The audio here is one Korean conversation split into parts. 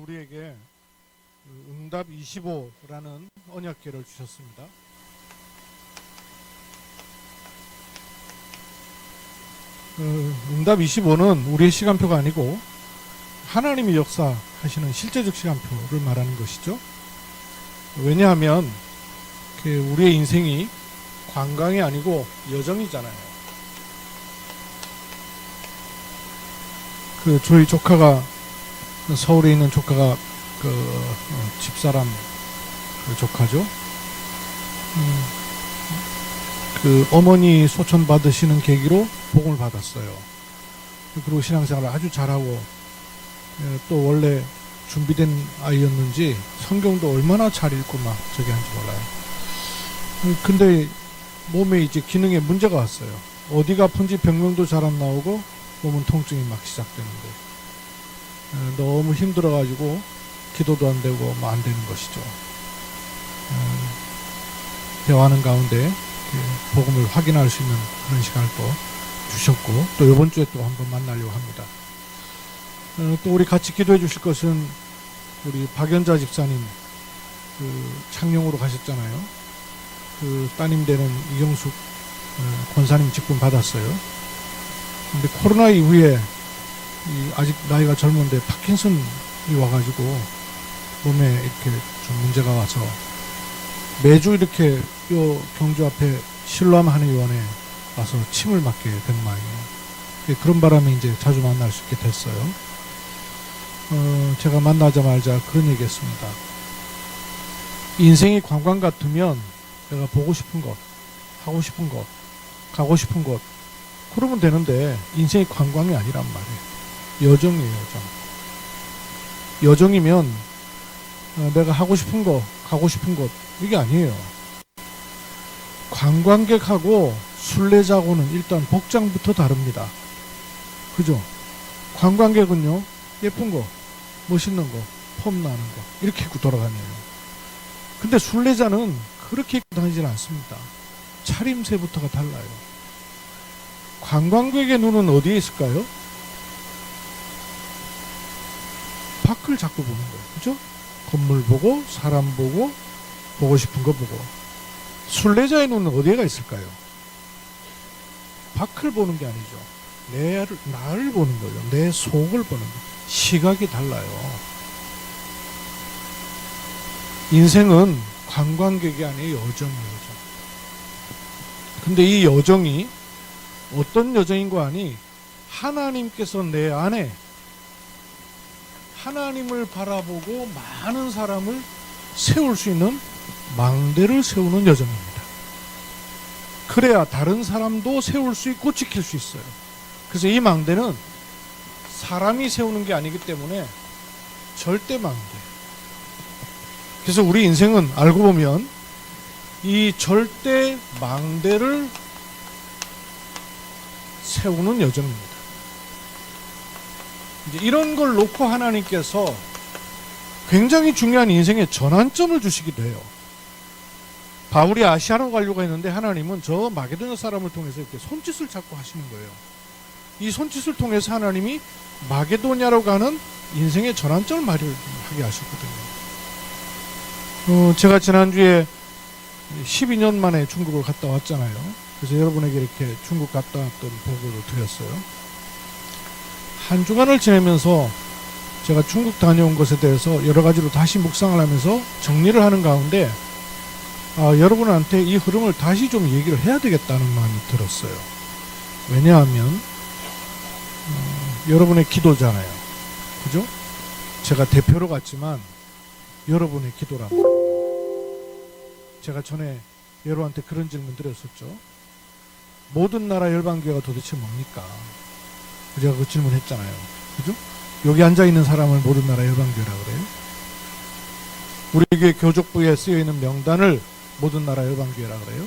우리에게 응답 25라는 언약궤를 주셨습니다. 응답 25는 우리의 시간표가 아니고 하나님이 역사하시는 실제적 시간표를 말하는 것이죠. 왜냐하면 우리의 인생이 관광이 아니고 여정이잖아요. 저희 조카가 서울에 있는 조카가 집사람 조카죠. 어머니 소천 받으시는 계기로 복음을 받았어요. 그리고 신앙생활을 아주 잘하고 또 원래 준비된 아이였는지 성경도 얼마나 잘 읽고 막 저기 한지 몰라요. 근데 몸에 이제 기능에 문제가 왔어요. 어디가 아픈지 병명도 잘 안 나오고 몸은 통증이 막 시작되는데 너무 힘들어가지고 기도도 안 되고 뭐 안 되는 것이죠. 대화하는 가운데 복음을 확인할 수 있는 그런 시간을 또 주셨고 또 이번 주에 또 한번 만나려고 합니다. 또 우리 같이 기도해 주실 것은 우리 박연자 집사님 창녕으로 가셨잖아요. 따님 되는 이경숙 권사님 직분 받았어요. 근데 코로나 이후에 아직 나이가 젊은데 파킨슨이 와가지고 몸에 이렇게 좀 문제가 와서 매주 이렇게 요 경주 앞에 실로암 한의원에 와서 침을 맞게 된 모양이에요. 그런 바람에 이제 자주 만날 수 있게 됐어요. 제가 만나자마자 그런 얘기 했습니다. 인생이 관광 같으면 내가 보고 싶은 것, 하고 싶은 것, 가고 싶은 것 그러면 되는데 인생이 관광이 아니란 말이에요. 여정이에요, 여정. 여정이면 내가 하고 싶은 거, 가고 싶은 것 이게 아니에요. 관광객하고 순례자하고는 일단 복장부터 다릅니다. 그죠? 관광객은요, 예쁜 거, 멋있는 거, 폼 나는 거 이렇게 입고 돌아다녀요. 근데 순례자는 그렇게 입고 다니질 않습니다. 차림새부터가 달라요. 관광객의 눈은 어디에 있을까요? 밖을 자꾸 보는 거예요. 그죠? 건물 보고, 사람 보고, 보고 싶은 거 보고. 순례자의 눈은 어디에가 있을까요? 밖을 보는 게 아니죠. 나를 보는 거예요. 내 속을 보는 거예요. 시각이 달라요. 인생은 관광객이 아니에요. 여정이에요. 여정. 근데 이 여정이 어떤 여정인가 하니 하나님께서 내 안에 하나님을 바라보고 많은 사람을 세울 수 있는 망대를 세우는 여정입니다. 그래야 다른 사람도 세울 수 있고 지킬 수 있어요. 그래서 이 망대는 사람이 세우는 게 아니기 때문에 절대 망대. 그래서 우리 인생은 알고 보면 이 절대 망대를 세우는 여정입니다. 이제 이런 걸 놓고 하나님께서 굉장히 중요한 인생의 전환점을 주시기도 해요. 바울이 아시아로 가려고 했는데 하나님은 저 마게도냐 사람을 통해서 이렇게 손짓을 자꾸 하시는 거예요. 이 손짓을 통해서 하나님이 마게도냐로 가는 인생의 전환점을 마련하게 하셨거든요. 제가 지난주에 12년 만에 중국을 갔다 왔잖아요. 그래서 여러분에게 이렇게 중국 갔다 왔던 보고를 드렸어요. 한 주간을 지내면서 제가 중국 다녀온 것에 대해서 여러 가지로 다시 묵상을 하면서 정리를 하는 가운데 여러분한테 이 흐름을 다시 좀 얘기를 해야 되겠다는 마음이 들었어요. 왜냐하면 여러분의 기도잖아요. 그죠? 제가 대표로 갔지만 여러분의 기도랍니다. 제가 전에 여러분한테 그런 질문 드렸었죠. 모든 나라 열방교회가 도대체 뭡니까? 제가 그 질문 했잖아요. 그죠? 여기 앉아있는 사람을 모든 나라 열방교회라고 그래요. 우리 교회 교족부에 쓰여있는 명단을 모든 나라 열방교회라고 그래요.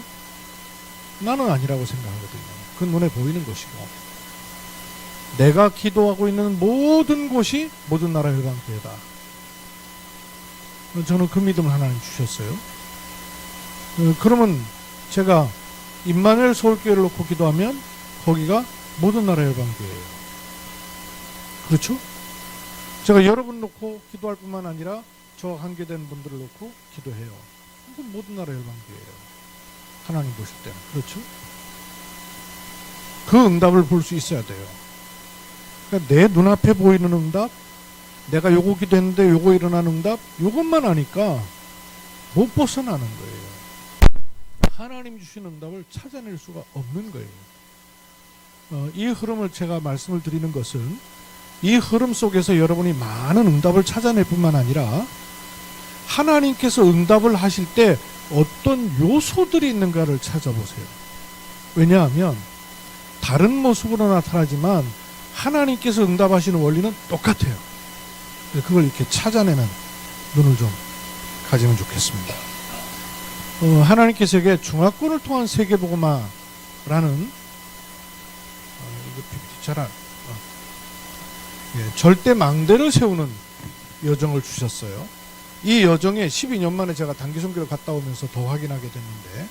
나는 아니라고 생각하거든요. 그건 눈에 보이는 것이고 내가 기도하고 있는 모든 곳이 모든 나라 열방교회다. 저는 그 믿음을 하나님 주셨어요. 그러면 제가 임마누엘 서울교회를 놓고 기도하면 거기가 모든 나라 열방교회예요. 그렇죠? 제가 여러분 놓고 기도할 뿐만 아니라 저와 관계된 분들을 놓고 기도해요. 그건 모든 나라 열방교회예요. 하나님 보실 때는. 그렇죠? 그 응답을 볼 수 있어야 돼요. 그러니까 내 눈앞에 보이는 응답, 내가 요거 기도했는데 요거 일어나는 응답, 요것만 하니까 못 벗어나는 거예요. 하나님 주신 응답을 찾아낼 수가 없는 거예요. 이 흐름을 제가 말씀을 드리는 것은 이 흐름 속에서 여러분이 많은 응답을 찾아낼 뿐만 아니라 하나님께서 응답을 하실 때 어떤 요소들이 있는가를 찾아보세요. 왜냐하면 다른 모습으로 나타나지만 하나님께서 응답하시는 원리는 똑같아요. 그걸 이렇게 찾아내는 눈을 좀 가지면 좋겠습니다. 하나님께서 중화권을 통한 세계복음화라는 이거 PPT 잘 절대 망대를 세우는 여정을 주셨어요. 이 여정에 12년 만에 제가 단기 선교를 갔다 오면서 더 확인하게 됐는데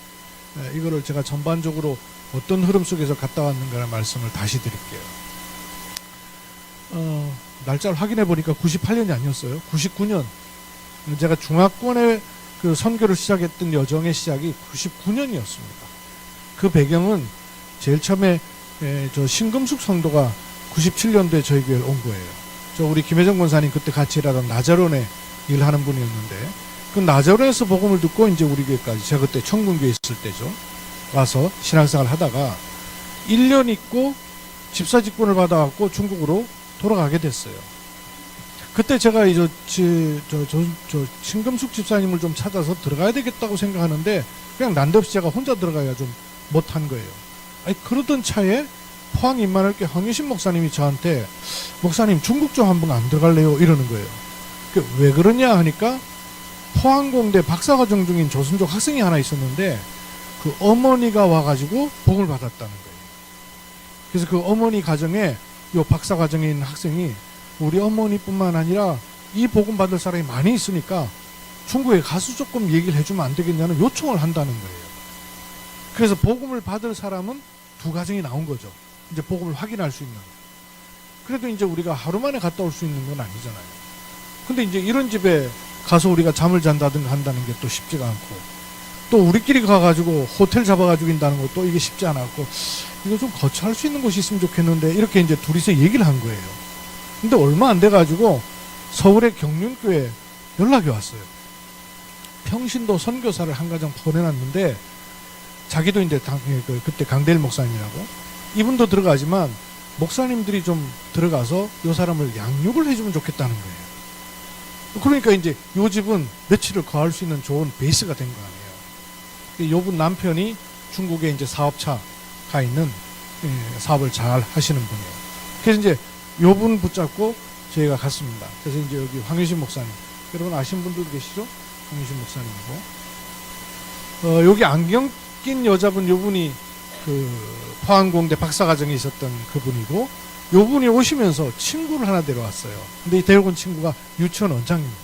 이거를 제가 전반적으로 어떤 흐름 속에서 갔다 왔는가라는 말씀을 다시 드릴게요. 날짜를 확인해 보니까 98년이 아니었어요. 99년. 제가 중화권에 그 선교를 시작했던 여정의 시작이 99년이었습니다. 그 배경은 제일 처음에 저 신금숙 성도가 97년도에 저희 교회에 온 거예요. 저 우리 김혜정 권사님 그때 같이 일하던 나자론에 일하는 분이었는데 그 나자론에서 복음을 듣고 이제 우리 교회까지 제가 그때 청군교에 있을 때죠. 와서 신앙생활을 하다가 1년 있고 집사 직분을 받아갖고 중국으로 돌아가게 됐어요. 그때 제가 저 신금숙 집사님을 좀 찾아서 들어가야 되겠다고 생각하는데 그냥 난데없이 제가 혼자 들어가야 좀 못한 거예요. 아니 그러던 차에 포항 임만을교 황유신 목사님이 저한테 목사님 중국 좀 한번 안 들어갈래요? 이러는 거예요. 왜 그러냐 하니까 포항공대 박사과정 중인 조선족 학생이 하나 있었는데 그 어머니가 와가지고 복음을 받았다는 거예요. 그래서 그 어머니 가정에 요 박사과정에 있는 학생이 우리 어머니뿐만 아니라 이 복음 받을 사람이 많이 있으니까 중국에 가서 조금 얘기를 해주면 안 되겠냐는 요청을 한다는 거예요. 그래서 복음을 받을 사람은 두 가정이 나온 거죠. 이제 복음을 확인할 수 있는. 그래도 이제 우리가 하루 만에 갔다 올 수 있는 건 아니잖아요. 근데 이제 이런 집에 가서 우리가 잠을 잔다든가 한다는 게 또 쉽지가 않고 또 우리끼리 가가지고 호텔 잡아가지고 인다는 것도 이게 쉽지 않았고 이거 좀 거처할 수 있는 곳이 있으면 좋겠는데 이렇게 이제 둘이서 얘기를 한 거예요. 근데 얼마 안 돼가지고 서울의 경륜교회 연락이 왔어요. 평신도 선교사를 한 가정 보내놨는데 자기도 이제 그때 강대일 목사님이라고 이분도 들어가지만 목사님들이 좀 들어가서 이 사람을 양육을 해주면 좋겠다는 거예요. 그러니까 이제 이 집은 며칠을 거할 수 있는 좋은 베이스가 된 거 아니에요. 요분 남편이 중국에 이제 사업차 가 있는 사업을 잘 하시는 분이에요. 그래서 이제 요분 붙잡고 저희가 갔습니다. 그래서 이제 여기 황유신 목사님, 여러분 아시는 분들도 계시죠? 황유신 목사님이고, 여기 안경 낀 여자분 요분이 그 포항공대 박사과정에 있었던 그분이고, 요분이 오시면서 친구를 하나 데려왔어요. 근데 이 데려온 친구가 유치원 원장님입니다.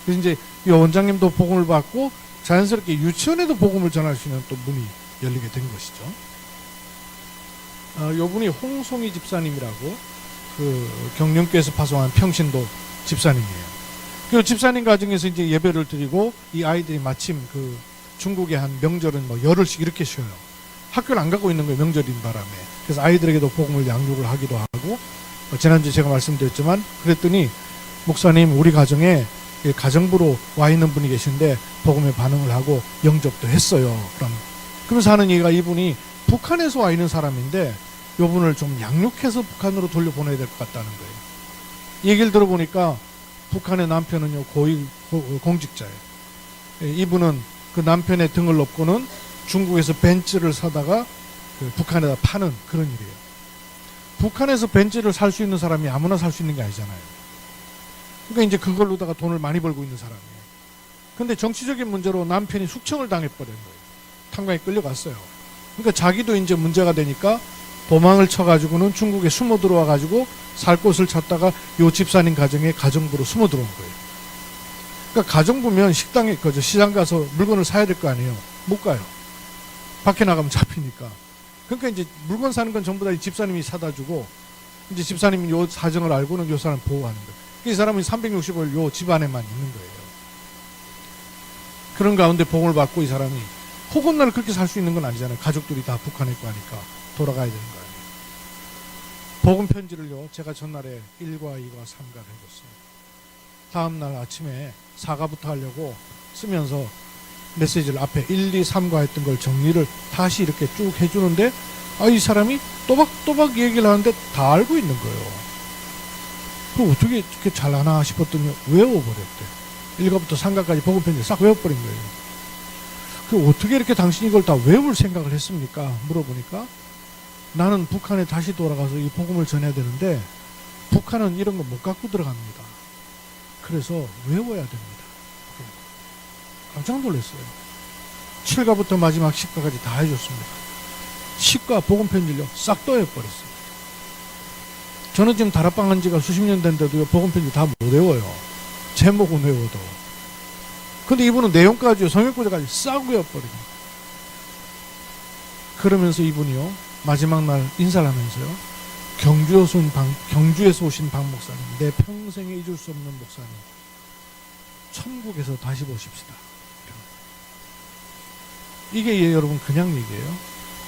그래서 이제 이 원장님도 복음을 받고 자연스럽게 유치원에도 복음을 전할 수 있는 또 문이 열리게 된 것이죠. 요분이 홍송이 집사님이라고 그 경륜교에서 파송한 평신도 집사님이에요. 그 집사님 가정에서 이제 예배를 드리고 이 아이들이 마침 그 중국의 한 명절은 뭐 열흘씩 이렇게 쉬어요. 학교를 안 가고 있는 거예요. 명절인 바람에. 그래서 아이들에게도 복음을 양육을 하기도 하고 지난주에 제가 말씀드렸지만 그랬더니 목사님 우리 가정에 가정부로 와 있는 분이 계신데 복음에 반응을 하고 영접도 했어요. 그러면서 하는 얘기가 이분이 북한에서 와 있는 사람인데 요분을 좀 양육해서 북한으로 돌려보내야 될 것 같다는 거예요. 얘기를 들어보니까 북한의 남편은요 고위 공직자예요. 이분은 그 남편의 등을 업고는 중국에서 벤츠를 사다가 그 북한에다 파는 그런 일이에요. 북한에서 벤츠를 살 수 있는 사람이 아무나 살 수 있는 게 아니잖아요. 그러니까 이제 그걸로다가 돈을 많이 벌고 있는 사람이에요. 근데 정치적인 문제로 남편이 숙청을 당해버린 거예요. 탄광에 끌려갔어요. 그러니까 자기도 이제 문제가 되니까 도망을 쳐가지고는 중국에 숨어 들어와가지고 살 곳을 찾다가 요 집사님 가정에 가정부로 숨어 들어온 거예요. 그러니까 가정부면 식당에 그저 시장 가서 물건을 사야 될 거 아니에요. 못 가요. 밖에 나가면 잡히니까. 그러니까 이제 물건 사는 건 전부 다 이 집사님이 사다 주고 이제 집사님이 요 사정을 알고는 요 사람 보호하는 거예요. 이 사람은 365일 요 집안에만 있는 거예요. 그런 가운데 복음을 받고 이 사람이 혹은 날 그렇게 살 수 있는 건 아니잖아요. 가족들이 다 북한에 있고 하니까 돌아가야 되는 거 아니에요. 복음 편지를요, 제가 전날에 1과 2과 3가를 해줬어요. 다음날 아침에 4가부터 하려고 쓰면서 메시지를 앞에 1, 2, 3과 했던 걸 정리를 다시 이렇게 쭉 해주는데, 이 사람이 또박또박 얘기를 하는데 다 알고 있는 거예요. 그럼 어떻게 이렇게 잘하나 싶었더니 외워버렸대. 1가부터 3가까지 복음 편지를 싹 외워버린 거예요. 그 어떻게 이렇게 당신이 이걸 다 외울 생각을 했습니까? 물어보니까 나는 북한에 다시 돌아가서 이 복음을 전해야 되는데 북한은 이런 거 못 갖고 들어갑니다. 그래서 외워야 됩니다. 깜짝 놀랐어요. 7가부터 마지막 10가까지 다 해줬습니다. 10가 복음 편지를요 싹 떠해버렸어요. 저는 지금 다락방 한 지가 수십 년 된데도 복음 편지 다 못 외워요. 제목은 외워도. 근데 이분은 내용까지 성경구절까지 싹 외워버리고. 그러면서 이분이요 마지막 날 인사를 하면서요, 경주에서 오신 박 목사님, 내 평생에 잊을 수 없는 목사님, 천국에서 다시 보십시다. 이게 여러분 그냥 얘기예요.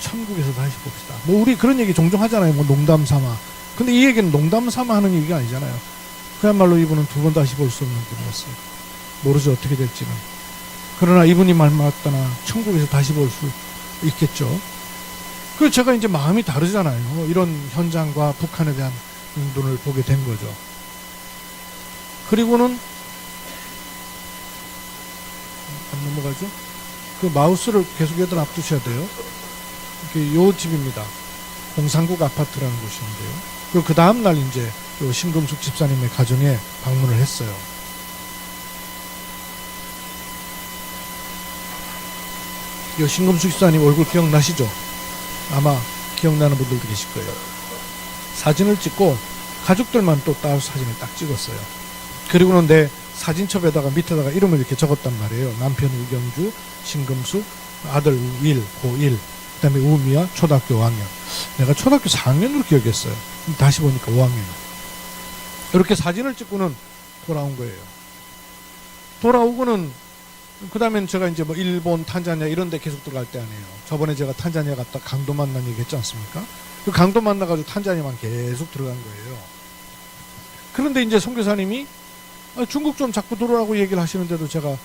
천국에서 다시 봅시다. 뭐 우리 그런 얘기 종종 하잖아요. 뭐 농담 삼아. 근데 이 얘기는 농담 삼아 하는 얘기가 아니잖아요. 그야말로 이분은 두 번 다시 볼 수 없는 분이었어요. 모르죠, 어떻게 될지는. 그러나 이분이 말 맞다나 천국에서 다시 볼 수 있겠죠. 그래서 제가 이제 마음이 다르잖아요. 이런 현장과 북한에 대한 눈을 보게 된 거죠. 그리고는 안 넘어가죠. 그 마우스를 계속 여기다 놔두셔야 돼요. 요 집입니다. 공산국 아파트라는 곳인데요. 그리고 그 다음날 이제 요 신금숙 집사님의 가정에 방문을 했어요. 요 신금숙 집사님 얼굴 기억나시죠? 아마 기억나는 분들도 계실 거예요. 사진을 찍고 가족들만 또 따로 사진을 딱 찍었어요. 그리고는 내 사진첩에다가 밑에다가 이름을 이렇게 적었단 말이에요. 남편 우경주, 신금숙, 아들 우일, 고1, 그 다음에 우미야, 초등학교 5학년. 내가 초등학교 4학년으로 기억했어요. 다시 보니까 5학년. 이렇게 사진을 찍고는 돌아온 거예요. 돌아오고는 그 다음엔 제가 이제 뭐 일본, 탄자니아 이런 데 계속 들어갈 때 아니에요. 저번에 제가 탄자니아 갔다 강도 만난 얘기 했지 않습니까? 그 강도 만나가지고 탄자니아만 계속 들어간 거예요. 그런데 이제 선교사님이 중국 좀 자꾸 들어오라고 얘기를 하시는데도 제가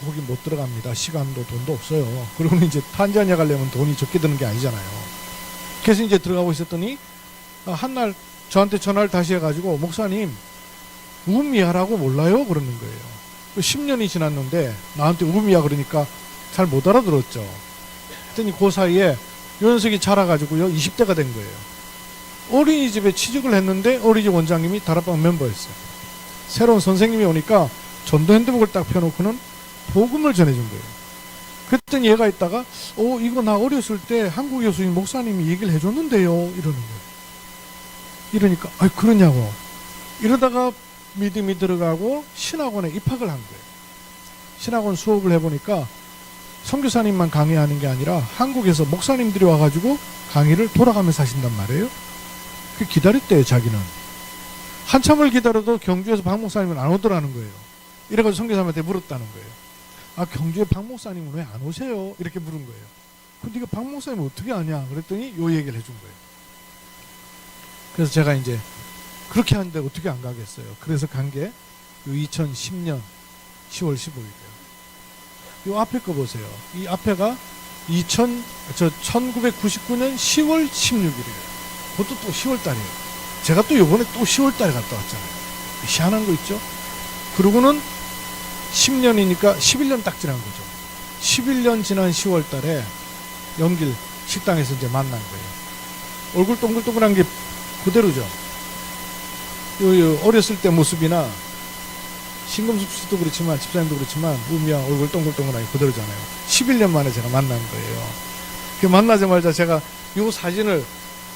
거기 못 들어갑니다. 시간도 돈도 없어요. 그리고 이제 탄자니아 가려면 돈이 적게 드는 게 아니잖아요. 그래서 이제 들어가고 있었더니 한날 저한테 전화를 다시 해가지고 목사님 우미야라고 몰라요? 그러는 거예요. 10년이 지났는데 나한테 우미야 그러니까 잘 못 알아들었죠. 그랬더니 그 사이에 요 녀석이 자라가지고요 20대가 된 거예요. 어린이집에 취직을 했는데 어린이집 원장님이 다락방 멤버였어요. 새로운 선생님이 오니까 전도 핸드북을 딱 펴놓고는 복음을 전해준 거예요. 그랬더니 얘가 있다가 이거 나 어렸을 때 한국 교수님 목사님이 얘기를 해줬는데요 이러는 거예요. 이러니까 그러냐고. 이러다가 믿음이 들어가고 신학원에 입학을 한 거예요. 신학원 수업을 해보니까 선교사님만 강의하는 게 아니라 한국에서 목사님들이 와가지고 강의를 돌아가면서 하신단 말이에요. 그 기다렸대요. 자기는 한참을 기다려도 경주에서 박 목사님은 안 오더라는 거예요. 이래가지고 선교사님한테 물었다는 거예요. 경주에 박 목사님은 왜 안 오세요? 이렇게 물은 거예요. 근데 이거 박 목사님 어떻게 아냐? 그랬더니 요 얘기를 해준 거예요. 그래서 제가 이제 그렇게 하는데 어떻게 안 가겠어요. 그래서 간 게 2010년 10월 15일이에요. 이 앞에 거 보세요. 이 앞에가 1999년 10월 16일이에요. 그것도 또 10월 달이에요. 제가 또 요번에 또 10월 달에 갔다 왔잖아요. 희한한 거 있죠? 그러고는 10년이니까 11년 딱 지난 거죠. 11년 지난 10월 달에 연길 식당에서 이제 만난 거예요. 얼굴 동글동글한 게 그대로죠. 요 어렸을 때 모습이나 신금숙 씨도 그렇지만 집사님도 그렇지만 우미야 얼굴 동글동글하게 그대로잖아요. 11년 만에 제가 만난 거예요. 그 만나자마자 제가 요 사진을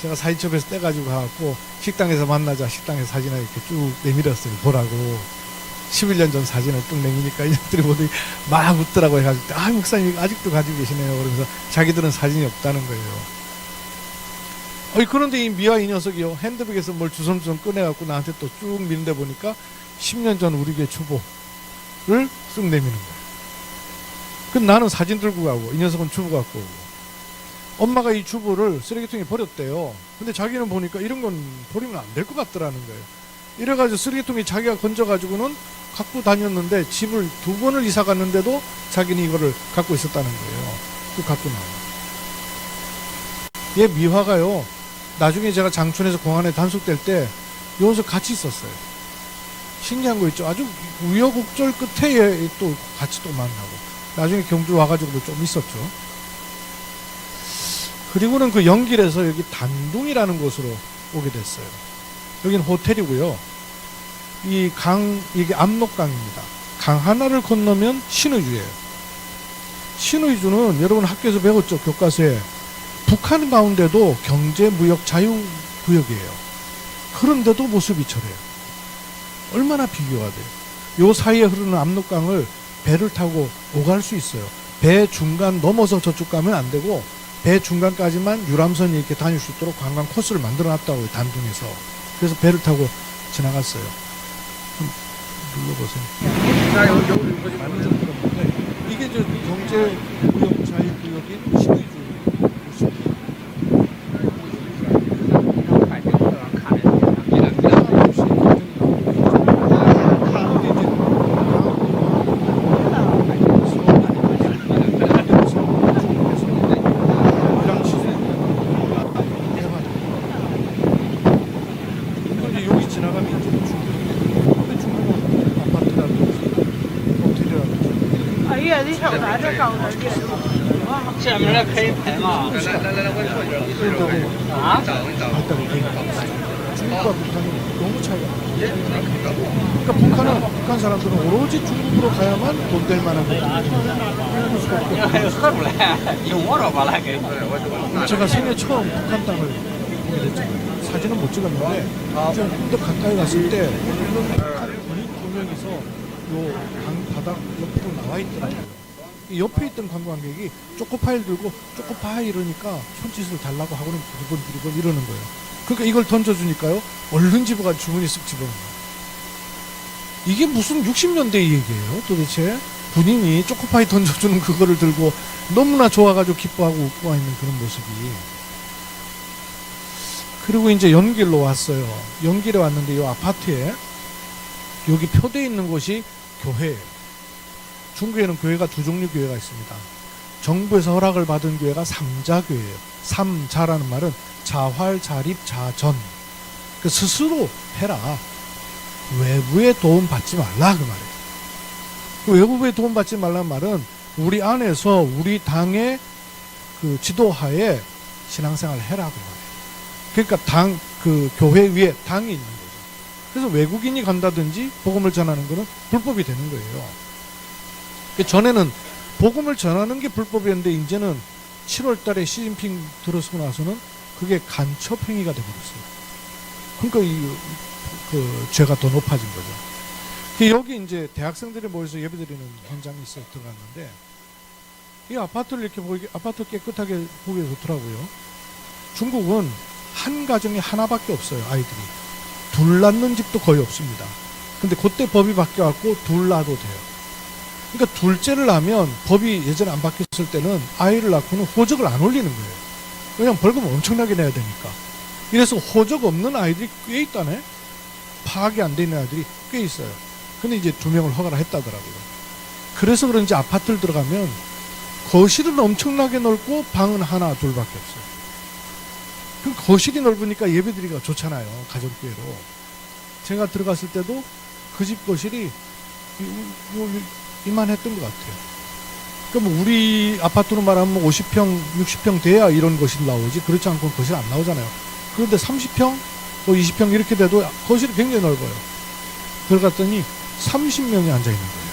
제가 사진첩에서 떼가지고 가갖고 식당에서 만나자 식당에서 사진을 이렇게 쭉 내밀었어요. 보라고. 11년 전 사진을 뚝 내미니까 이들이 모두 막 웃더라고요. 해가지고 목사님 아직도 가지고 계시네요. 그러면서 자기들은 사진이 없다는 거예요. 그런데 이 미화 이 녀석이요, 핸드백에서 뭘 주섬주섬 꺼내갖고 나한테 또 쭉 미는데 보니까 10년 전 우리 교회 주보를 쓱 내미는 거예요. 그 나는 사진 들고 가고 이 녀석은 주보 갖고 오고. 엄마가 이 주보를 쓰레기통에 버렸대요. 근데 자기는 보니까 이런 건 버리면 안 될 것 같더라는 거예요. 이래가지고 쓰레기통에 자기가 건져가지고는 갖고 다녔는데 집을 2번을 이사 갔는데도 자기는 이거를 갖고 있었다는 거예요. 또 갖고 나와요. 얘 미화가요, 나중에 제가 장춘에서 공안에 단속될 때 여기서 같이 있었어요. 신기한 거 있죠. 아주 우여곡절 끝에 얘 또 같이 또 만나고 나중에 경주 와가지고도 좀 있었죠. 그리고는 그 연길에서 여기 단둥이라는 곳으로 오게 됐어요. 여기는 호텔이고요. 이게 압록강입니다. 강 하나를 건너면 신의주예요. 신의주는 여러분 학교에서 배웠죠, 교과서에. 북한 가운데도 경제, 무역, 자유구역이에요. 그런데도 모습이 저래요. 얼마나 비교가 돼요. 요 사이에 흐르는 압록강을 배를 타고 오갈 수 있어요. 배 중간 넘어서 저쪽 가면 안 되고 배 중간까지만 유람선이 이렇게 다닐 수 있도록 관광 코스를 만들어 놨다고요, 단둥에서. 그래서 배를 타고 지나갔어요. 좀 눌러보세요. 자, 여기 많은 좀 들었는데 이게 저 경제, 무역, 자유구역인 신의주. 중국과 북한이 너무 차이가 나요. 그러니까 북한 사람들은 오로지 중국으로 가야만 돈 될 만한 거예요. 제가 생애 처음 북한 땅을 보게 됐잖아요. 사진은 못 찍었는데 좀 더 가까이 갔을 때 북한 군인 2명이서 요 강 바닥 옆으로 나와 있더라고요. 이 옆에 있던 관광객이 초코파이를 들고 초코파이 이러니까 손짓을 달라고 하고는 두리번 이러는 거예요. 그러니까 이걸 던져주니까요, 얼른 집어가 주머니 쓱 집어넣는 거예요. 이게 무슨 60년대 얘기예요 도대체. 군인이 초코파이 던져주는 그거를 들고 너무나 좋아가지고 기뻐하고 웃고 있는 그런 모습이. 그리고 이제 연길로 왔어요. 연길에 왔는데 이 아파트에 여기 표되어 있는 곳이 교회예요. 중국에는 교회가 두 종류 교회가 있습니다. 정부에서 허락을 받은 교회가 삼자교회예요. 삼자라는 말은 자활, 자립, 자전. 그 스스로 해라. 외부의 도움 받지 말라 그 말이에요. 그 외부의 도움 받지 말라는 말은 우리 안에서 우리 당의 그 지도하에 신앙생활을 해라 그 말이에요. 그러니까 그 교회 위에 당이 있는 거죠. 그래서 외국인이 간다든지 복음을 전하는 것은 불법이 되는 거예요. 전에는 복음을 전하는 게 불법이었는데 이제는 7월 달에 시진핑 들어서고 나서는 그게 간첩 행위가 되어버렸어요. 그러니까 그 죄가 더 높아진 거죠. 여기 이제 대학생들이 모여서 예배드리는 현장이 있어 들어갔는데 이 아파트를 이렇게 아파트 깨끗하게 보기 좋더라고요. 중국은 한 가정에 하나밖에 없어요, 아이들이. 둘 낳는 집도 거의 없습니다. 근데 그때 법이 바뀌어갖고 둘 낳아도 돼요. 그러니까 둘째를 낳으면 법이 예전에 안 바뀌었을 때는 아이를 낳고는 호적을 안 올리는 거예요. 왜냐면 벌금을 엄청나게 내야 되니까. 이래서 호적 없는 아이들이 꽤 있다네. 파악이 안 돼 있는 아이들이 꽤 있어요. 근데 이제 2명을 허가를 했다더라고요. 그래서 그런지 아파트를 들어가면 거실은 엄청나게 넓고 방은 하나 둘밖에 없어요. 그럼 거실이 넓으니까 예배드리기가 좋잖아요, 가정교회로. 제가 들어갔을 때도 그 집 거실이 이만했던 것 같아요. 그럼 우리 아파트로 말하면 50평, 60평 돼야 이런 거실 나오지. 그렇지 않고 거실 안 나오잖아요. 그런데 30평, 20평 이렇게 돼도 거실이 굉장히 넓어요. 들어갔더니 30명이 앉아 있는 거예요.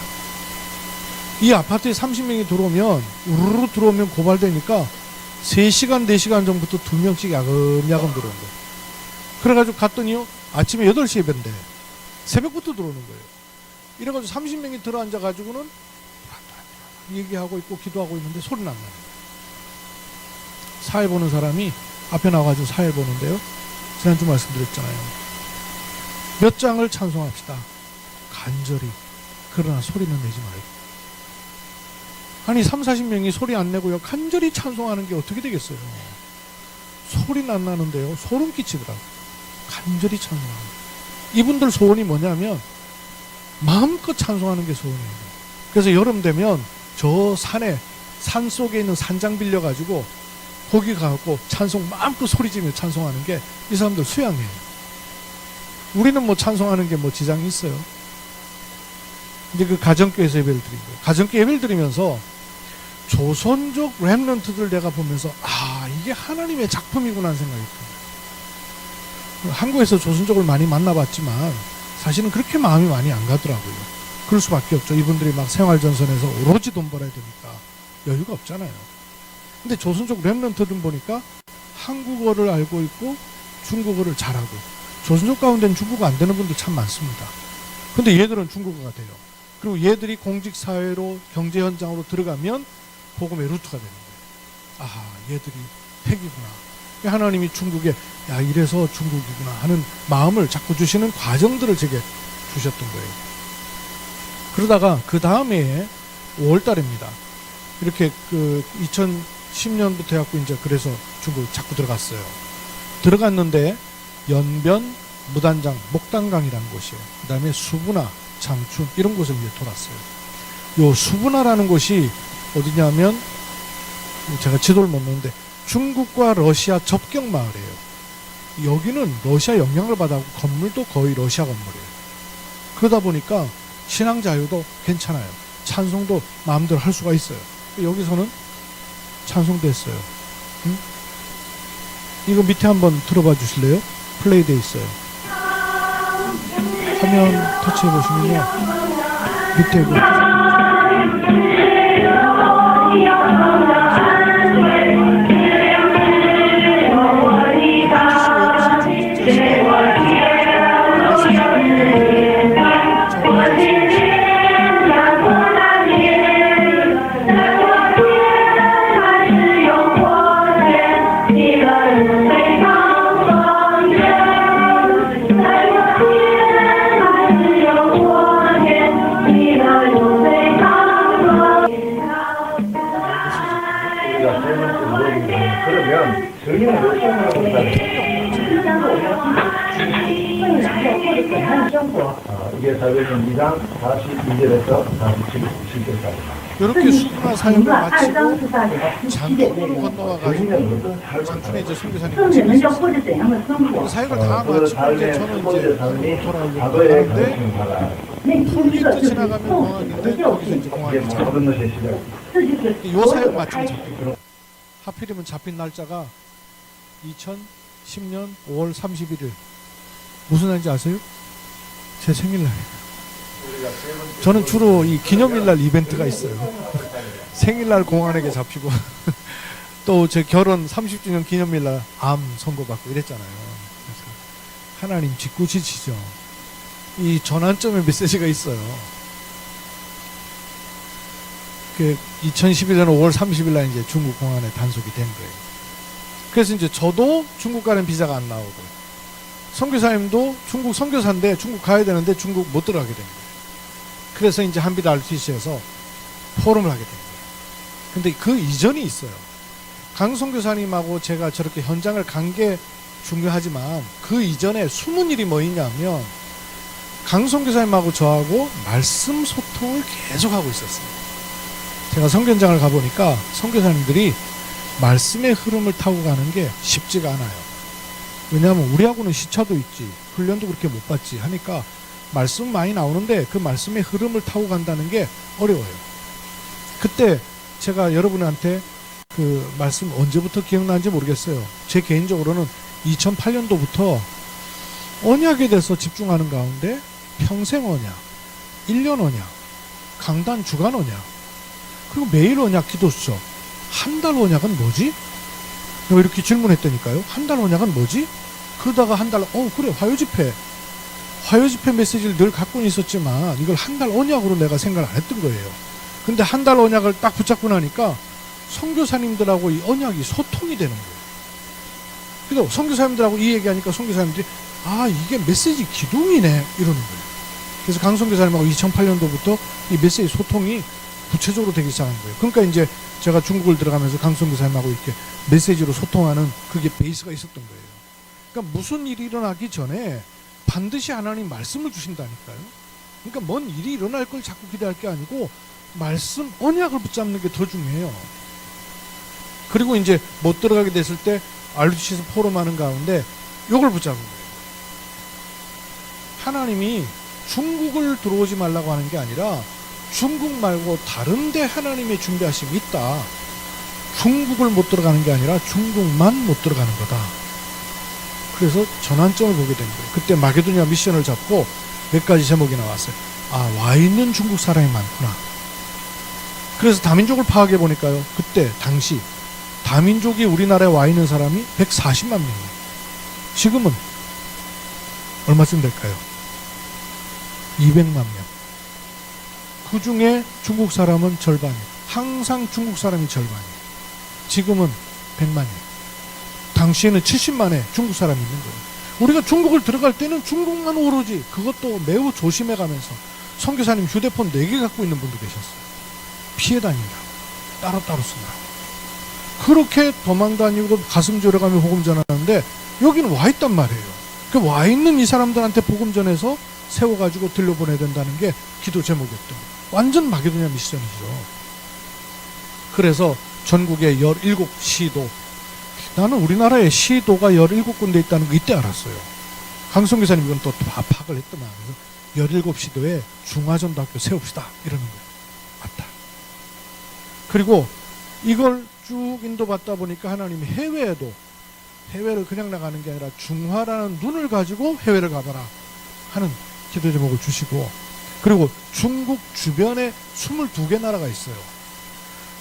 이 아파트에 30명이 들어오면 우르르 들어오면 고발되니까 3시간, 4시간 전부터 2명씩 야금야금 들어온 거예요. 그래가지고 갔더니요, 아침에 8시에 뵌대. 새벽부터 들어오는 거예요. 이래가지고 30명이 들어앉아가지고는 얘기하고 있고 기도하고 있는데 소리는 안 나요. 사회 보는 사람이 앞에 나와가지고 사회 보는데요. 지난주 말씀드렸잖아요. 몇 장을 찬송합시다. 간절히. 그러나 소리는 내지 말고. 아니 30-40명이 소리 안 내고요. 간절히 찬송하는 게 어떻게 되겠어요. 소리는 안 나는데요. 소름 끼치더라고요. 간절히 찬송하는. 이분들 소원이 뭐냐면 마음껏 찬송하는 게 소원이에요. 그래서 여름 되면 저 산 속에 있는 산장 빌려가지고 거기 가고 찬송 마음껏 소리지며 찬송하는 게 이 사람들 수양이에요. 우리는 뭐 찬송하는 게 뭐 지장이 있어요. 이제 그 가정교회에서 예배를 드린 거예요. 가정교회 예배를 드리면서 조선족 랩런트들 내가 보면서 이게 하나님의 작품이구나 하는 생각이 들어요. 한국에서 조선족을 많이 만나봤지만 사실은 그렇게 마음이 많이 안 가더라고요. 그럴 수밖에 없죠. 이분들이 막 생활전선에서 오로지 돈 벌어야 되니까 여유가 없잖아요. 근데 조선족 랩런트들 보니까 한국어를 알고 있고 중국어를 잘하고, 조선족 가운데는 중국어 안 되는 분들 참 많습니다. 근데 얘들은 중국어가 돼요. 그리고 얘들이 공직사회로 경제 현장으로 들어가면 복음의 루트가 되는 거예요. 얘들이 택이구나. 하나님이 중국에 이래서 중국이구나 하는 마음을 자꾸 주시는 과정들을 제게 주셨던 거예요. 그러다가 그 다음에 5월달입니다. 이렇게 2010년부터 해갖고 이제 그래서 중국 자꾸 들어갔어요. 들어갔는데 연변, 무단장, 목단강이라는 곳이에요. 그 다음에 수부나, 장춘 이런 곳을 이제 돌았어요. 요 수부나라는 곳이 어디냐면 제가 지도를 못 놓는데 중국과 러시아 접경 마을이에요. 여기는 러시아 영향을 받아서 건물도 거의 러시아 건물이에요. 그러다 보니까 신앙 자유도 괜찮아요. 찬송도 마음대로 할 수가 있어요. 여기서는 찬송도 했어요. 응? 이거 밑에 한번 들어봐 주실래요? 플레이 돼 있어요. 화면 터치해 보시면요. 밑에 이게 사회는 2장 42절에서 47절까지. 이렇게 수부나 사역을 마치고 장춘을 건너와가지고 장춘에 이제 선교사님 집에 사역을 다 마치고 이제 저는 이제 돌아오려고 하는데 풀리트 지나가면 공항인데 거기서 이제 공항에 잡혀요. 요 사역 마치고 잡혀요. 하필이면 잡힌 날짜가 2010년 5월 31일. 무슨 날인지 아세요? 제 생일날이에요. 저는 주로 이 기념일날 이벤트가 있어요. 생일날 공안에게 잡히고 또 제 결혼 30주년 기념일날 암 선고받고 이랬잖아요. 그래서 하나님 짓궂으시죠. 이 전환점의 메시지가 있어요. 2011년 5월 30일날 이제 중국 공안에 단속이 된 거예요. 그래서 이제 저도 중국 가는 비자가 안 나오고, 선교사님도 중국 선교사인데 중국 가야 되는데 중국 못 들어가게 된 거예요. 그래서 이제 한빛 RTC에서 포럼을 하게 된 거예요. 근데 그 이전이 있어요. 강 선교사님하고 제가 저렇게 현장을 간 게 중요하지만 그 이전에 숨은 일이 뭐 있냐면 강 선교사님하고 저하고 말씀 소통을 계속하고 있었어요. 제가 선교장을 가보니까 선교사님들이 말씀의 흐름을 타고 가는 게 쉽지가 않아요. 왜냐하면 우리하고는 시차도 있지, 훈련도 그렇게 못 받지 하니까 말씀 많이 나오는데 그 말씀의 흐름을 타고 간다는 게 어려워요. 그때 제가 여러분한테 그 말씀 언제부터 기억나는지 모르겠어요. 제 개인적으로는 2008년도부터 언약에 대해서 집중하는 가운데 평생 언약, 1년 언약, 강단 주간 언약, 그리고 매일 언약 기도 수첩. 한 달 언약은 뭐지? 내가 이렇게 질문했다니까요. 한 달 언약은 뭐지? 그러다가 한 달, 그래, 화요집회 메시지를 늘 갖고는 있었지만 이걸 한 달 언약으로 내가 생각을 안 했던 거예요. 근데 한 달 언약을 딱 붙잡고 나니까 선교사님들하고 이 언약이 소통이 되는 거예요. 그래서 선교사님들하고 이 얘기하니까 선교사님들이 아 이게 메시지 기둥이네 이러는 거예요. 그래서 강 선교사님하고 2008년도부터 이 메시지 소통이 구체적으로 되기 시작한 거예요. 그러니까 이제 제가 중국을 들어가면서 강 선교사님하고 이렇게 메시지로 소통하는 그게 베이스가 있었던 거예요. 그러니까 무슨 일이 일어나기 전에 반드시 하나님 말씀을 주신다니까요. 그러니까 뭔 일이 일어날 걸 자꾸 기대할 게 아니고 말씀 언약을 붙잡는 게 더 중요해요. 그리고 이제 못 들어가게 됐을 때 RUTC에서 포럼하는 가운데 요걸 붙잡은 거예요. 하나님이 중국을 들어오지 말라고 하는 게 아니라 중국 말고 다른 데 하나님의 준비하심이 있다. 중국을 못 들어가는 게 아니라 중국만 못 들어가는 거다. 그래서 전환점을 보게 된 거예요. 그때 마게도니아 미션을 잡고 몇 가지 제목이 나왔어요. 아, 와 있는 중국 사람이 많구나. 그래서 다민족을 파악해 보니까요. 그때 당시 다민족이 우리나라에 와 있는 사람이 140만 명이에요. 지금은 얼마쯤 될까요? 200만 명. 그 중에 중국 사람은 절반이에요. 항상 중국 사람이 절반이에요. 지금은 100만이에요. 당시에는 70만의 중국 사람이 있는 거예요. 우리가 중국을 들어갈 때는 중국만 오로지 그것도 매우 조심해 가면서 선교사님 휴대폰 4개 갖고 있는 분도 계셨어요. 피해 다닌다. 따로따로 쓴다. 그렇게 도망 다니고 가슴 졸여가며 복음 전하는데 여기는 와 있단 말이에요. 그 와 있는 이 사람들한테 복음 전해서 세워가지고 들려보내야 된다는 게 기도 제목이었던 거예요. 완전 마게도니아 미션이죠. 그래서 전국의 17시도, 나는 우리나라에 시도가 17군데 있다는 거 이때 알았어요. 강성교사님 이건 또 파악을 했더만. 그래서 17시도에 중화전도학교 세웁시다 이러는 거예요. 맞다. 그리고 이걸 쭉 인도받다 보니까 하나님이 해외를 그냥 나가는 게 아니라 중화라는 눈을 가지고 해외를 가봐라 하는 기도 제목을 주시고, 그리고 중국 주변에 22개 나라가 있어요.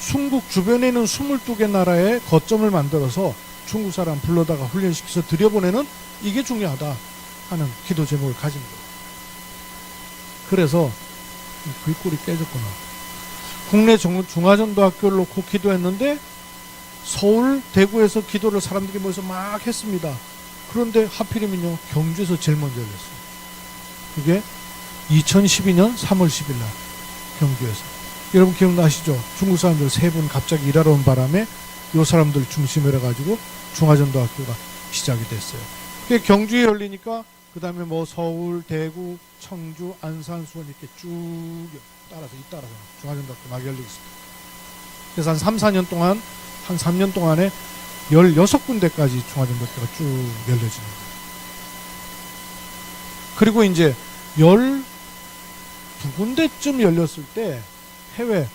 중국 주변에 있는 22개 나라에 거점을 만들어서 중국 사람 불러다가 훈련시켜서 들여보내는, 이게 중요하다 하는 기도 제목을 가진 거예요. 그래서 글꼴이 깨졌구나. 국내 중화전도학교를 놓고 기도했는데 서울, 대구에서 기도를 사람들이 모여서 막 했습니다. 그런데 하필이면요, 경주에서 제일 먼저 열렸어요. 그게 2012년 3월 10일 날 경주에서. 여러분 기억나시죠? 중국 사람들 3분 갑자기 일하러 온 바람에 이 사람들 중심으로 해가지고 중화전도학교가 시작이 됐어요. 그게 경주에 열리니까 그 다음에 뭐 서울, 대구, 청주, 안산, 수원 이렇게 쭉 따라서 중화전도학교 막 열리고 있습니다. 그래서 한 3, 4년 동안, 한 3년 동안에 16군데까지 중화전도학교가 쭉 열려지는 거예요. 그리고 이제 12군데쯤 열렸을 때 해외,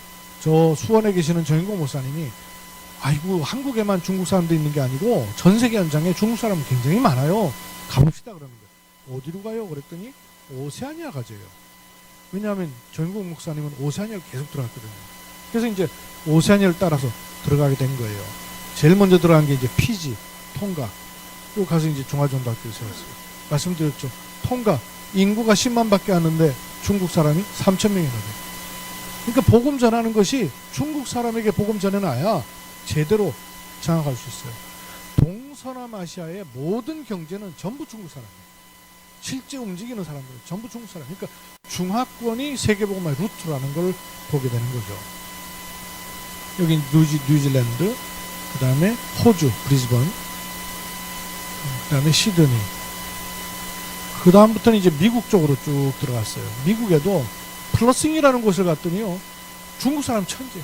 저 수원에 계시는 정인공 목사님이 아이고 한국에만 중국 사람도 있는 게 아니고 전 세계 현장에 중국 사람은 굉장히 많아요. 가봅시다 그러는 거예요. 어디로 가요? 그랬더니 오세아니아 가재요. 왜냐하면 정인공 목사님은 오세아니아를 계속 들어갔거든요. 그래서 이제 오세아니아를 따라서 들어가게 된 거예요. 제일 먼저 들어간 게 이제 피지, 통가. 그리고 가서 이제 중화전도학교를 세웠어요. 말씀드렸죠. 통가 인구가 10만 밖에 안 하는데 중국 사람이 3천 명이나 돼요. 그러니까 복음 전하는 것이 중국 사람에게 복음 전해놔야 제대로 장악할 수 있어요. 동서남아시아의 모든 경제는 전부 중국 사람이에요. 실제 움직이는 사람들은 전부 중국 사람. 그러니까 중화권이 세계복음화의 루트라는 걸 보게 되는 거죠. 여기 뉴질랜드, 그 다음에 호주, 브리즈번, 그 다음에 시드니. 그 다음부터는 이제 미국 쪽으로 쭉 들어갔어요. 미국에도 플러싱이라는 곳을 갔더니요, 중국 사람 천재.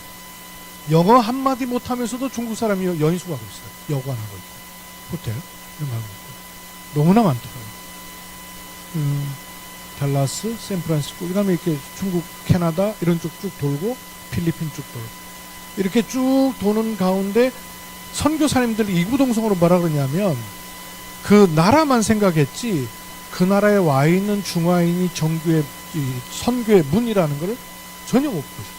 영어 한마디 못하면서도 중국 사람이 여인수 가고 있어요. 여관 하고 있고, 호텔 이런 거 하고 있고. 너무나 많더라고요. 달라스, 샌프란시스코, 그 다음에 이렇게 중국, 캐나다 이런 쪽 쭉 돌고, 필리핀 쭉 돌고. 이렇게 쭉 도는 가운데 선교사님들이 이구동성으로 뭐라 그러냐면, 그 나라만 생각했지 그 나라에 와 있는 중화인이 정교의 선교의 문이라는 것을 전혀 못 보셨어요.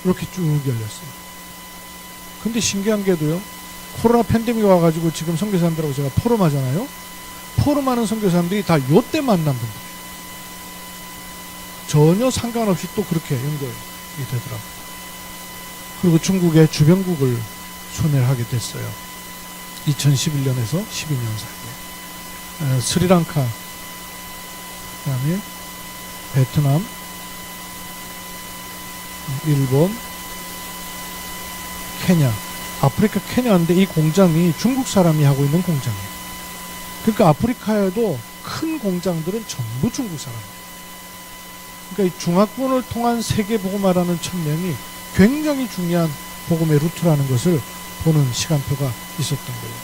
이렇게 쭉 열렸어요. 근데 신기한 게도요, 코로나 팬데믹이 와가지고 지금 선교사님들하고 제가 포럼하잖아요. 포럼하는 선교사님들이 다 요때 만난 분들이에요. 전혀 상관없이 또 그렇게 연결이 되더라고요. 그리고 중국의 주변국을 순회를 하게 됐어요. 2011년에서 12년 사이에 스리랑카, 그다음에 베트남, 일본, 케냐, 아프리카 케냐인데 이 공장이 중국 사람이 하고 있는 공장이에요. 그러니까 아프리카에도 큰 공장들은 전부 중국 사람이에요. 그러니까 이 중화권을 통한 세계 복음화라는 천명이 굉장히 중요한 복음의 루트라는 것을 보는 시간표가 있었던 거예요.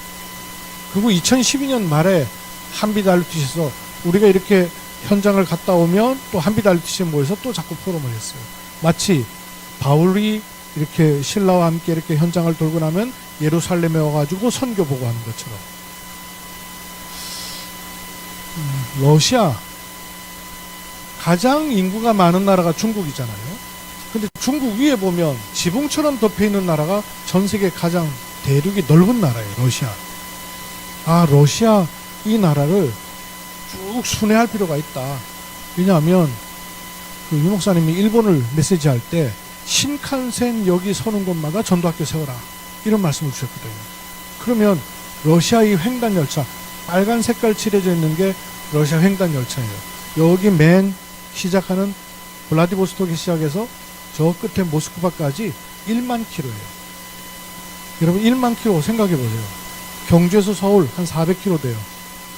그리고 2012년 말에 한빛알루티시에서 우리가 이렇게 현장을 갔다 오면 또 한빛알루티시에 모여서 또 자꾸 포럼을 했어요. 마치 바울이 이렇게 신라와 함께 이렇게 현장을 돌고 나면 예루살렘에 와가지고 선교 보고 하는 것처럼. 러시아, 가장 인구가 많은 나라가 중국이잖아요. 근데 중국 위에 보면 지붕처럼 덮여 있는 나라가 전 세계 가장 대륙이 넓은 나라예요. 러시아. 아, 러시아 이 나라를 쭉 순회할 필요가 있다. 왜냐하면 그 유 목사님이 일본을 메시지할 때 신칸센 여기 서는 곳마다 전도학교 세워라 이런 말씀을 주셨거든요. 그러면 러시아의 횡단 열차, 빨간 색깔 칠해져 있는 게 러시아 횡단 열차예요. 여기 맨 시작하는 블라디보스톡에 시작해서 저 끝에 모스크바까지 1만 킬로예요. 여러분 1만 킬로 생각해 보세요. 경주에서 서울 한 400킬로 돼요.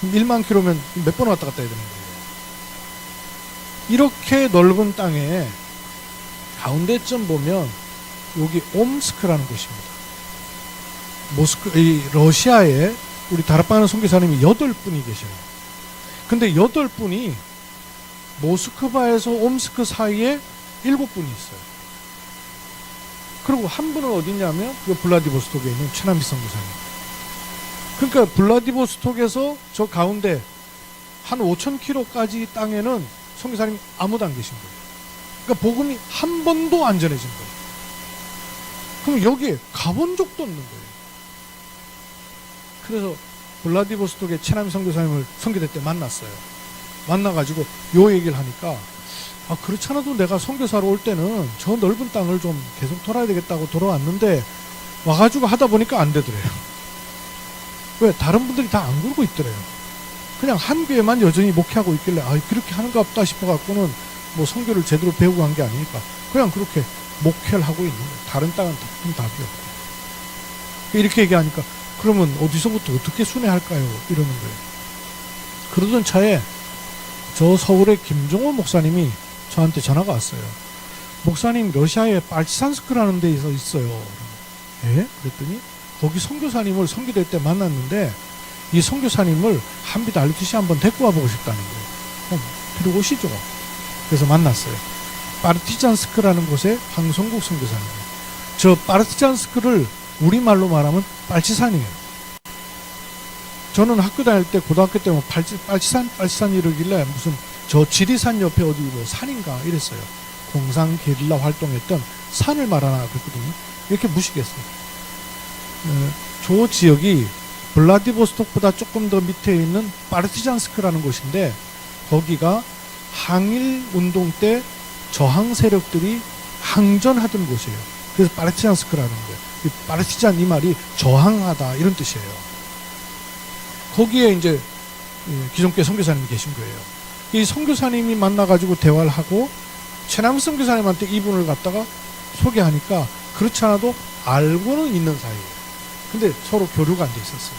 그럼 1만 킬로면 몇 번 왔다 갔다 해야 되는 거예요. 이렇게 넓은 땅에 가운데쯤 보면 여기 옴스크라는 곳입니다. 이 러시아에 우리 다락방하는 선교사님이 8분이 계셔요. 근데 8분이 모스크바에서 옴스크 사이에 7분이 있어요. 그리고 한 분은 어디냐면 이 블라디보스톡에 있는 최남비 선교사님. 그러니까 블라디보스톡에서 저 가운데 한 5,000km까지 땅에는 선교사님이 아무도 안 계신 거예요. 그러니까 복음이 한 번도 안 전해진 거예요. 그럼 여기에 가본 적도 없는 거예요. 그래서 블라디보스톡에 최남희 선교사님을 선교대 때 만났어요. 만나가지고 요 얘기를 하니까 아, 그렇지 않아도 내가 선교사로 올 때는 저 넓은 땅을 좀 계속 돌아야 되겠다고 돌아왔는데 와가지고 하다 보니까 안 되더래요. 왜? 다른 분들이 다 안 그러고 있더래요. 그냥 한 교회만 여전히 목회하고 있길래 아, 그렇게 하는가 없다 싶어갖고는 뭐 선교를 제대로 배우고 간 게 아니니까 그냥 그렇게 목회를 하고 있는 거예요. 다른 땅은 답이 없고. 이렇게 얘기하니까 그러면 어디서부터 어떻게 순회할까요? 이러는 거예요. 그러던 차에 저 서울의 김종호 목사님이 저한테 전화가 왔어요. 목사님 러시아에 빨치산스크라는 데에서 있어요. 예? 그랬더니 거기 선교사님을 선교될 때 만났는데 이 선교사님을 한빛 알루티시 한번 데리고 와보고 싶다는 거예요. 그리고 오시죠. 그래서 만났어요. 파르티잔스크라는 곳에 황성국 선교사님. 저 파르티잔스크를 우리말로 말하면 빨치산이에요. 저는 학교 다닐 때 고등학교 때 뭐 빨치산 이러길래 무슨 저 지리산 옆에 어디 뭐 산인가 이랬어요. 공상 게릴라 활동했던 산을 말하나 그랬거든요. 이렇게 무시했어요. 저 지역이 블라디보스톡보다 조금 더 밑에 있는 파르티잔스크라는 곳인데 거기가 항일 운동 때 저항 세력들이 항전하던 곳이에요. 그래서 파르티잔스크라는 거예요. 이 파르티잔 이 말이 저항하다 이런 뜻이에요. 거기에 이제 기존교회 선교사님이 계신 거예요. 이 선교사님이 만나가지고 대화를 하고 최남 선교사님한테 이분을 갖다가 소개하니까 그렇지 않아도 알고는 있는 사이예요. 근데 서로 교류가 안 돼 있었어요.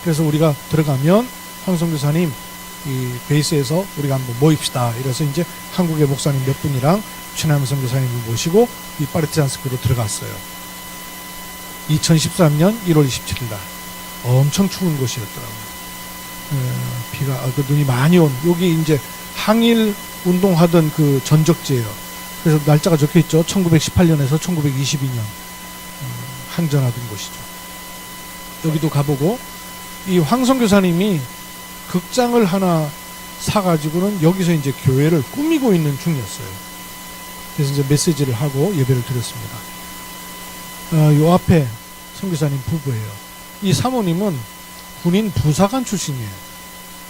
그래서 우리가 들어가면 황 선교사님 이 베이스에서 우리가 한번 모입시다. 이래서 이제 한국의 목사님 몇 분이랑 최남 선교사님을 모시고 이 파르티잔스크로 들어갔어요. 2013년 1월 27일 날 엄청 추운 곳이었더라고요. 비가 그 눈이 많이 온 여기 이제 항일 운동하던 그 전적지예요. 그래서 날짜가 적혀 있죠. 1918년에서 1922년 항전하던 곳이죠. 여기도 가보고 이 황 선교사님이 극장을 하나 사가지고는 여기서 이제 교회를 꾸미고 있는 중이었어요. 그래서 이제 메시지를 하고 예배를 드렸습니다. 요 앞에 선교사님 부부예요. 이 사모님은 군인 부사관 출신이에요.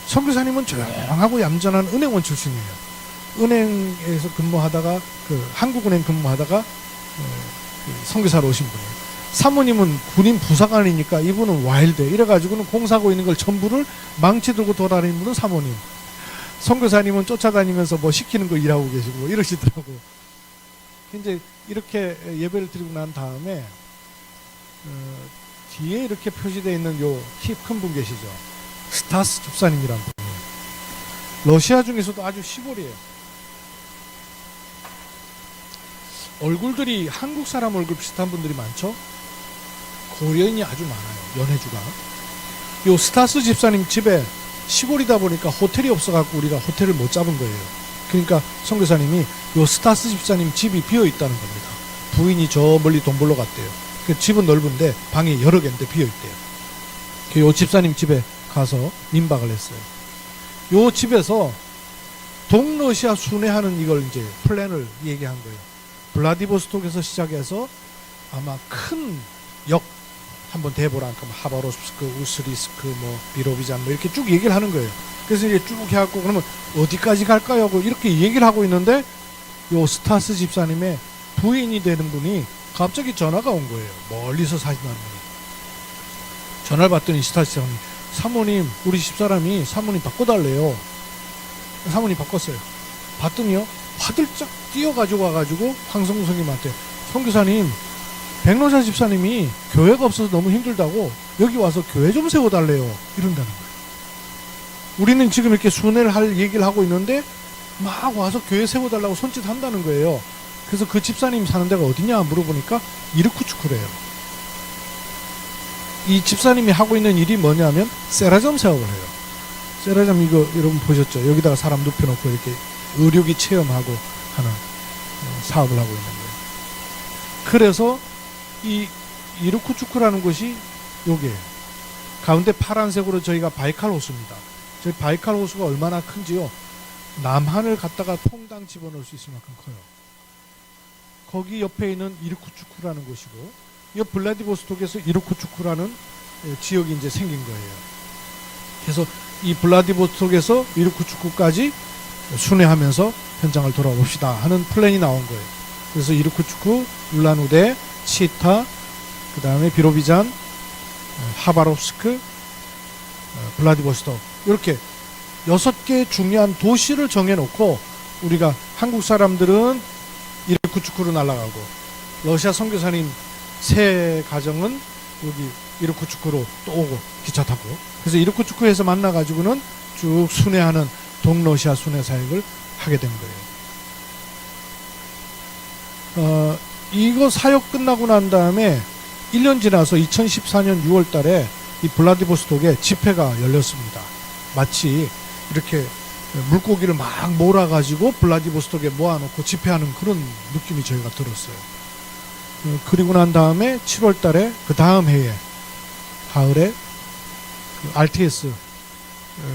선교사님은 조용하고 얌전한 은행원 출신이에요. 은행에서 근무하다가 그 한국은행 근무하다가 그 선교사로 오신 분이에요. 사모님은 군인 부사관이니까 이분은 와일드. 이래가지고는 공사하고 있는 걸 전부를 망치 들고 돌아다니는 분은 사모님. 선교사님은 쫓아다니면서 뭐 시키는 거 일하고 계시고 뭐 이러시더라고. 이제 이렇게 예배를 드리고 난 다음에 뒤에 이렇게 표시되어 있는 요 키 큰 분 계시죠. 스타스 집사님이란 분이에요. 러시아 중에서도 아주 시골이에요. 얼굴들이 한국 사람 얼굴 비슷한 분들이 많죠. 고려인이 아주 많아요. 연해주가. 요 스타스 집사님 집에 시골이다 보니까 호텔이 없어갖고 우리가 호텔을 못 잡은 거예요. 그러니까 선교사님이 요 스타스 집사님 집이 비어 있다는 겁니다. 부인이 저 멀리 돈 벌러 갔대요. 그 집은 넓은데 방이 여러 개인데 비어 있대요. 요 집사님 집에 가서 민박을 했어요. 요 집에서 동러시아 순회하는 이걸 이제 플랜을 얘기한 거예요. 블라디보스톡에서 시작해서 아마 큰 역 한번 대보라니까 뭐 하바롭스크, 우스리스크, 뭐 비로비잔 뭐 이렇게 쭉 얘기를 하는 거예요. 그래서 이제 쭉 해갖고 그러면 어디까지 갈까요? 하고 이렇게 얘기를 하고 있는데 요 스타스 집사님의 부인이 되는 분이 갑자기 전화가 온 거예요. 멀리서 사진하는 분이. 전화를 받더니 스타스 집사님이 사모님 우리 집사람이 사모님 바꿔달래요. 사모님 바꿨어요. 봤더니요 화들짝 뛰어가지고 와가지고 황성무성님한테 선교사님 백로자 집사님이 교회가 없어서 너무 힘들다고 여기 와서 교회 좀 세워달래요. 이런다는 거예요. 우리는 지금 이렇게 순회를 할 얘기를 하고 있는데 막 와서 교회 세워달라고 손짓한다는 거예요. 그래서 그 집사님 사는 데가 어디냐 물어보니까 이르쿠츠크래요. 이 집사님이 하고 있는 일이 뭐냐면 세라점 사업을 해요. 세라점 이거 여러분 보셨죠? 여기다가 사람 눕혀놓고 이렇게 의료기 체험하고 하는 사업을 하고 있는 거예요. 그래서 이 이르쿠츠크라는 곳이 여기에요. 가운데 파란색으로 저희가 바이칼 호수입니다. 저희 바이칼 호수가 얼마나 큰지요. 남한을 갖다가 퐁당 집어넣을 수 있을 만큼 커요. 거기 옆에 있는 이르쿠츠크라는 곳이고 이 블라디보스톡에서 이르쿠츠크라는 지역이 이제 생긴 거예요. 그래서 이 블라디보스톡에서 이르쿠츠크까지 순회하면서 현장을 돌아봅시다 하는 플랜이 나온 거예요. 그래서 이르쿠츠크, 울란우데, 치타, 그 다음에 비로비잔, 하바롭스크, 블라디보스톡 이렇게 6개 중요한 도시를 정해놓고 우리가 한국 사람들은 이르쿠츠크로 날아가고 러시아 선교사님 세 가정은 여기 이르쿠츠크로 또 오고 기차 타고 그래서 이르쿠츠크에서 만나가지고는 쭉 순회하는 동러시아 순회 사역을 하게 된 거예요. 이거 사역 끝나고 난 다음에 1년 지나서 2014년 6월 달에 이 블라디보스톡에 집회가 열렸습니다. 마치 이렇게 물고기를 막 몰아가지고 블라디보스톡에 모아놓고 집회하는 그런 느낌이 저희가 들었어요. 그리고 난 다음에 7월 달에 그 다음 해에 가을에 그 RTS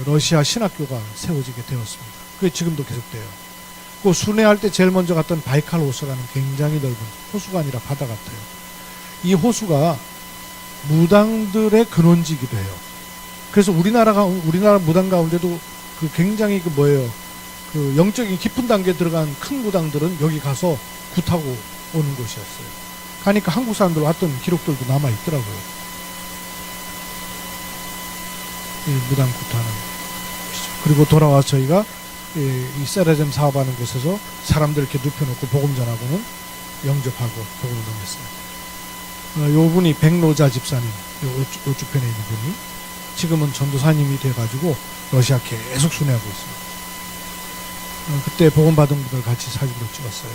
러시아 신학교가 세워지게 되었습니다. 그게 지금도 계속돼요. 그 순회할 때 제일 먼저 갔던 바이칼 호수라는 굉장히 넓은 호수가 아니라 바다 같아요. 이 호수가 무당들의 근원지기도 해요. 그래서 우리나라 무당 가운데도 그 굉장히 그 뭐예요? 그 영적인 깊은 단계에 들어간 큰 무당들은 여기 가서 굿하고 오는 곳이었어요. 가니까 한국 사람들 왔던 기록들도 남아 있더라고요. 이 무당 굿하는 곳이죠. 그리고 돌아와서 저희가 이 세라젬 사업하는 곳에서 사람들 이렇게 눕혀놓고 복음 전하고는 영접하고 복음을 전했어요. 요 분이 백로자 집사님, 요 주편에 있는 분이 지금은 전도사님이 돼가지고 러시아 계속 순회하고 있습니다. 그때 복음 받은 분들 같이 사진도 찍었어요.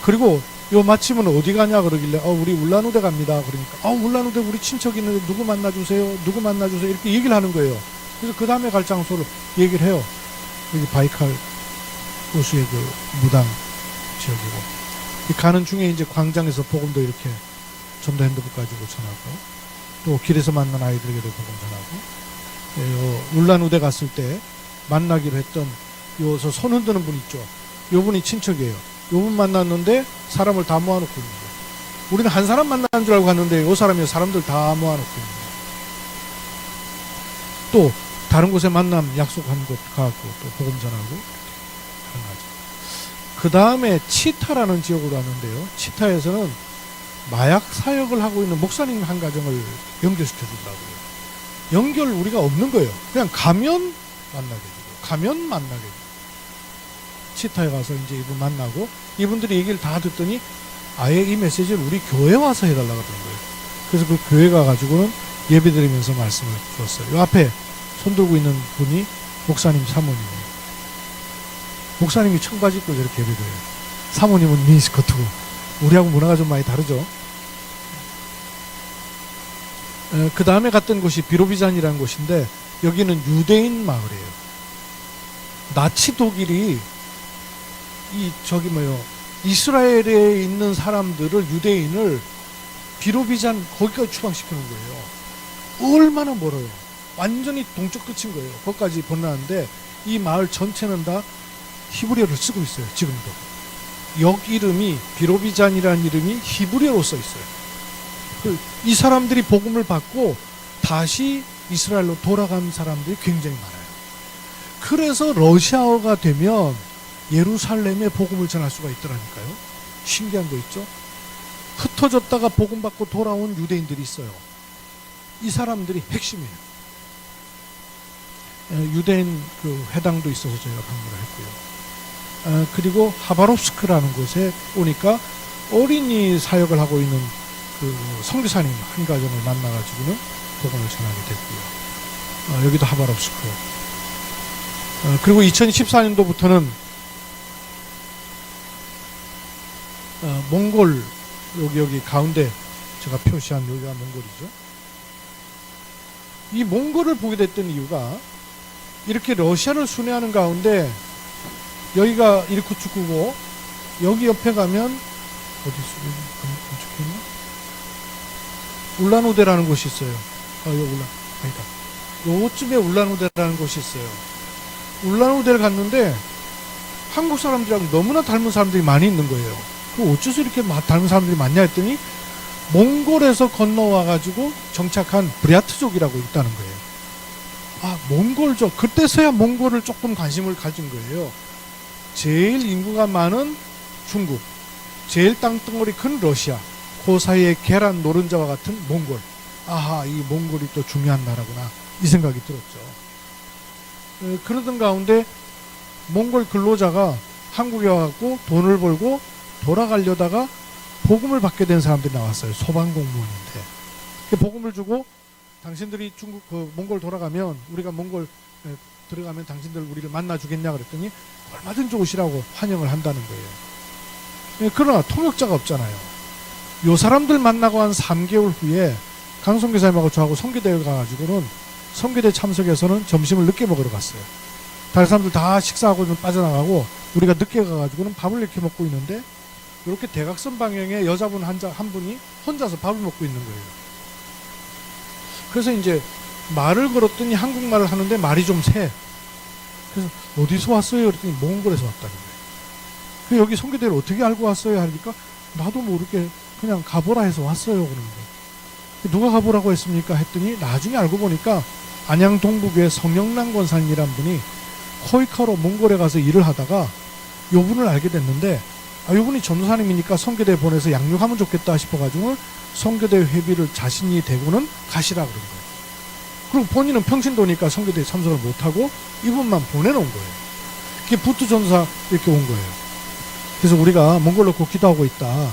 그리고 요 마침은 어디 가냐 그러길래 우리 울란우데 갑니다. 그러니까 울란우데 우리 친척 있는데 누구 만나주세요. 누구 만나주세요. 이렇게 얘기를 하는 거예요. 그래서 그 다음에 갈 장소를 얘기를 해요. 여기 바이칼 호수의 그 무당 지역이고 가는 중에 이제 광장에서 복음도 이렇게 전도 핸드북 가지고 전하고 또 길에서 만난 아이들에게도 복음 전하고 울란우데 갔을 때 만나기로 했던 요서 손 흔드는 분 있죠. 요 분이 친척이에요. 요 분 만났는데 사람을 다 모아놓고 있는 거예요. 우리는 한 사람 만난 줄 알고 갔는데 요 사람이 사람들 다 모아놓고 있는 거예요. 또 다른 곳에 만남 약속한 곳 가고 또 복음 전하고 이렇게 가능하죠. 그 다음에 치타라는 지역으로 왔는데요. 치타에서는 마약 사역을 하고 있는 목사님 한 가정을 연결시켜 준다고요. 연결 우리가 없는 거예요. 그냥 가면 만나게 되고, 가면 만나게 되고. 치타에 가서 이제 이분 만나고, 이분들이 얘기를 다 듣더니 아예 이 메시지를 우리 교회 와서 해달라고 하는 거예요. 그래서 그 교회 가가지고는 예배 드리면서 말씀을 주었어요. 이 앞에 손 들고 있는 분이 목사님 사모님이에요. 목사님이 청바지 입고 저렇게 예배드려요. 사모님은 미니스커트고, 우리하고 문화가 좀 많이 다르죠. 그 다음에 갔던 곳이 비로비잔이라는 곳인데, 여기는 유대인 마을이에요. 나치 독일이 이스라엘에 있는 사람들을, 유대인을 비로비잔 거기까지 추방시키는 거예요. 얼마나 멀어요. 완전히 동쪽 끝인 거예요. 거기까지 보내는데 이 마을 전체는 다 히브리어를 쓰고 있어요. 지금도. 역 이름이, 비로비잔이라는 이름이 히브리어로 써 있어요. 이 사람들이 복음을 받고 다시 이스라엘로 돌아간 사람들이 굉장히 많아요. 그래서 러시아어가 되면 예루살렘에 복음을 전할 수가 있더라니까요. 신기한 거 있죠? 흩어졌다가 복음 받고 돌아온 유대인들이 있어요. 이 사람들이 핵심이에요. 유대인 그 회당도 있어서 저희가 방문을 했고요. 그리고 하바롭스크라는 곳에 오니까 어린이 사역을 하고 있는 그 선교사님 한 가정을 만나가지고는 복음을 전하게 됐고요. 여기도 하바롭스크. 그리고 2014년도부터는 몽골, 여기 가운데 제가 표시한 여기가 몽골이죠. 이 몽골을 보게 됐던 이유가, 이렇게 러시아를 순회하는 가운데 여기가 이르쿠츠크고, 여기 옆에 가면 어디 있어? 울란우데라는 곳이 있어요. 여기 아니다. 요쯤에 울란우데라는 곳이 있어요. 울란우데를 갔는데 한국 사람들이랑 너무나 닮은 사람들이 많이 있는 거예요. 그 어째서 이렇게 닮은 사람들이 많냐 했더니 몽골에서 건너와가지고 정착한 브리아트족이라고 있다는 거예요. 아, 몽골족. 그때서야 몽골을 조금 관심을 가진 거예요. 제일 인구가 많은 중국, 제일 땅덩어리 큰 러시아, 그 사이에 계란 노른자와 같은 몽골. 아하, 이 몽골이 또 중요한 나라구나, 이 생각이 들었죠. 그러던 가운데 몽골 근로자가 한국에 와갖고 돈을 벌고 돌아가려다가 복음을 받게 된 사람들이 나왔어요. 소방공무원인데. 복음을 주고, 당신들이 중국, 몽골 돌아가면, 우리가 몽골 들어가면 당신들 우리를 만나주겠냐 그랬더니 얼마든지 오시라고 환영을 한다는 거예요. 그러나 통역자가 없잖아요. 요 사람들 만나고 한 3개월 후에 강성교사님하고 저하고 선교대회 가가지고는, 선교대 참석해서는 점심을 늦게 먹으러 갔어요. 다른 사람들 다 식사하고 좀 빠져나가고 우리가 늦게 가가지고는 밥을 이렇게 먹고 있는데, 이렇게 대각선 방향에 여자분 한 분이 혼자서 밥을 먹고 있는 거예요. 그래서 이제 말을 걸었더니 한국말을 하는데 말이 좀 새. 그래서 어디서 왔어요? 그랬더니 몽골에서 왔다는 거예요. 여기 선교대를 어떻게 알고 왔어요? 하니까 나도 모르게 그냥 가보라 해서 왔어요. 그러는 거예요. 누가 가보라고 했습니까? 했더니 나중에 알고 보니까 안양 동북에 성영란 권사님이란 분이 코이카로 몽골에 가서 일을 하다가 요 분을 알게 됐는데, 요 분이 전도사님이니까 선교대 보내서 양육하면 좋겠다 싶어가지고 선교대 회비를 자신이 대고는 가시라 그런 거예요. 그리고 본인은 평신도니까 선교대에 참석을 못하고 이분만 보내놓은 거예요. 그게 부트 전도사 이렇게 온 거예요. 그래서 우리가 몽골로 곧 기도하고 있다.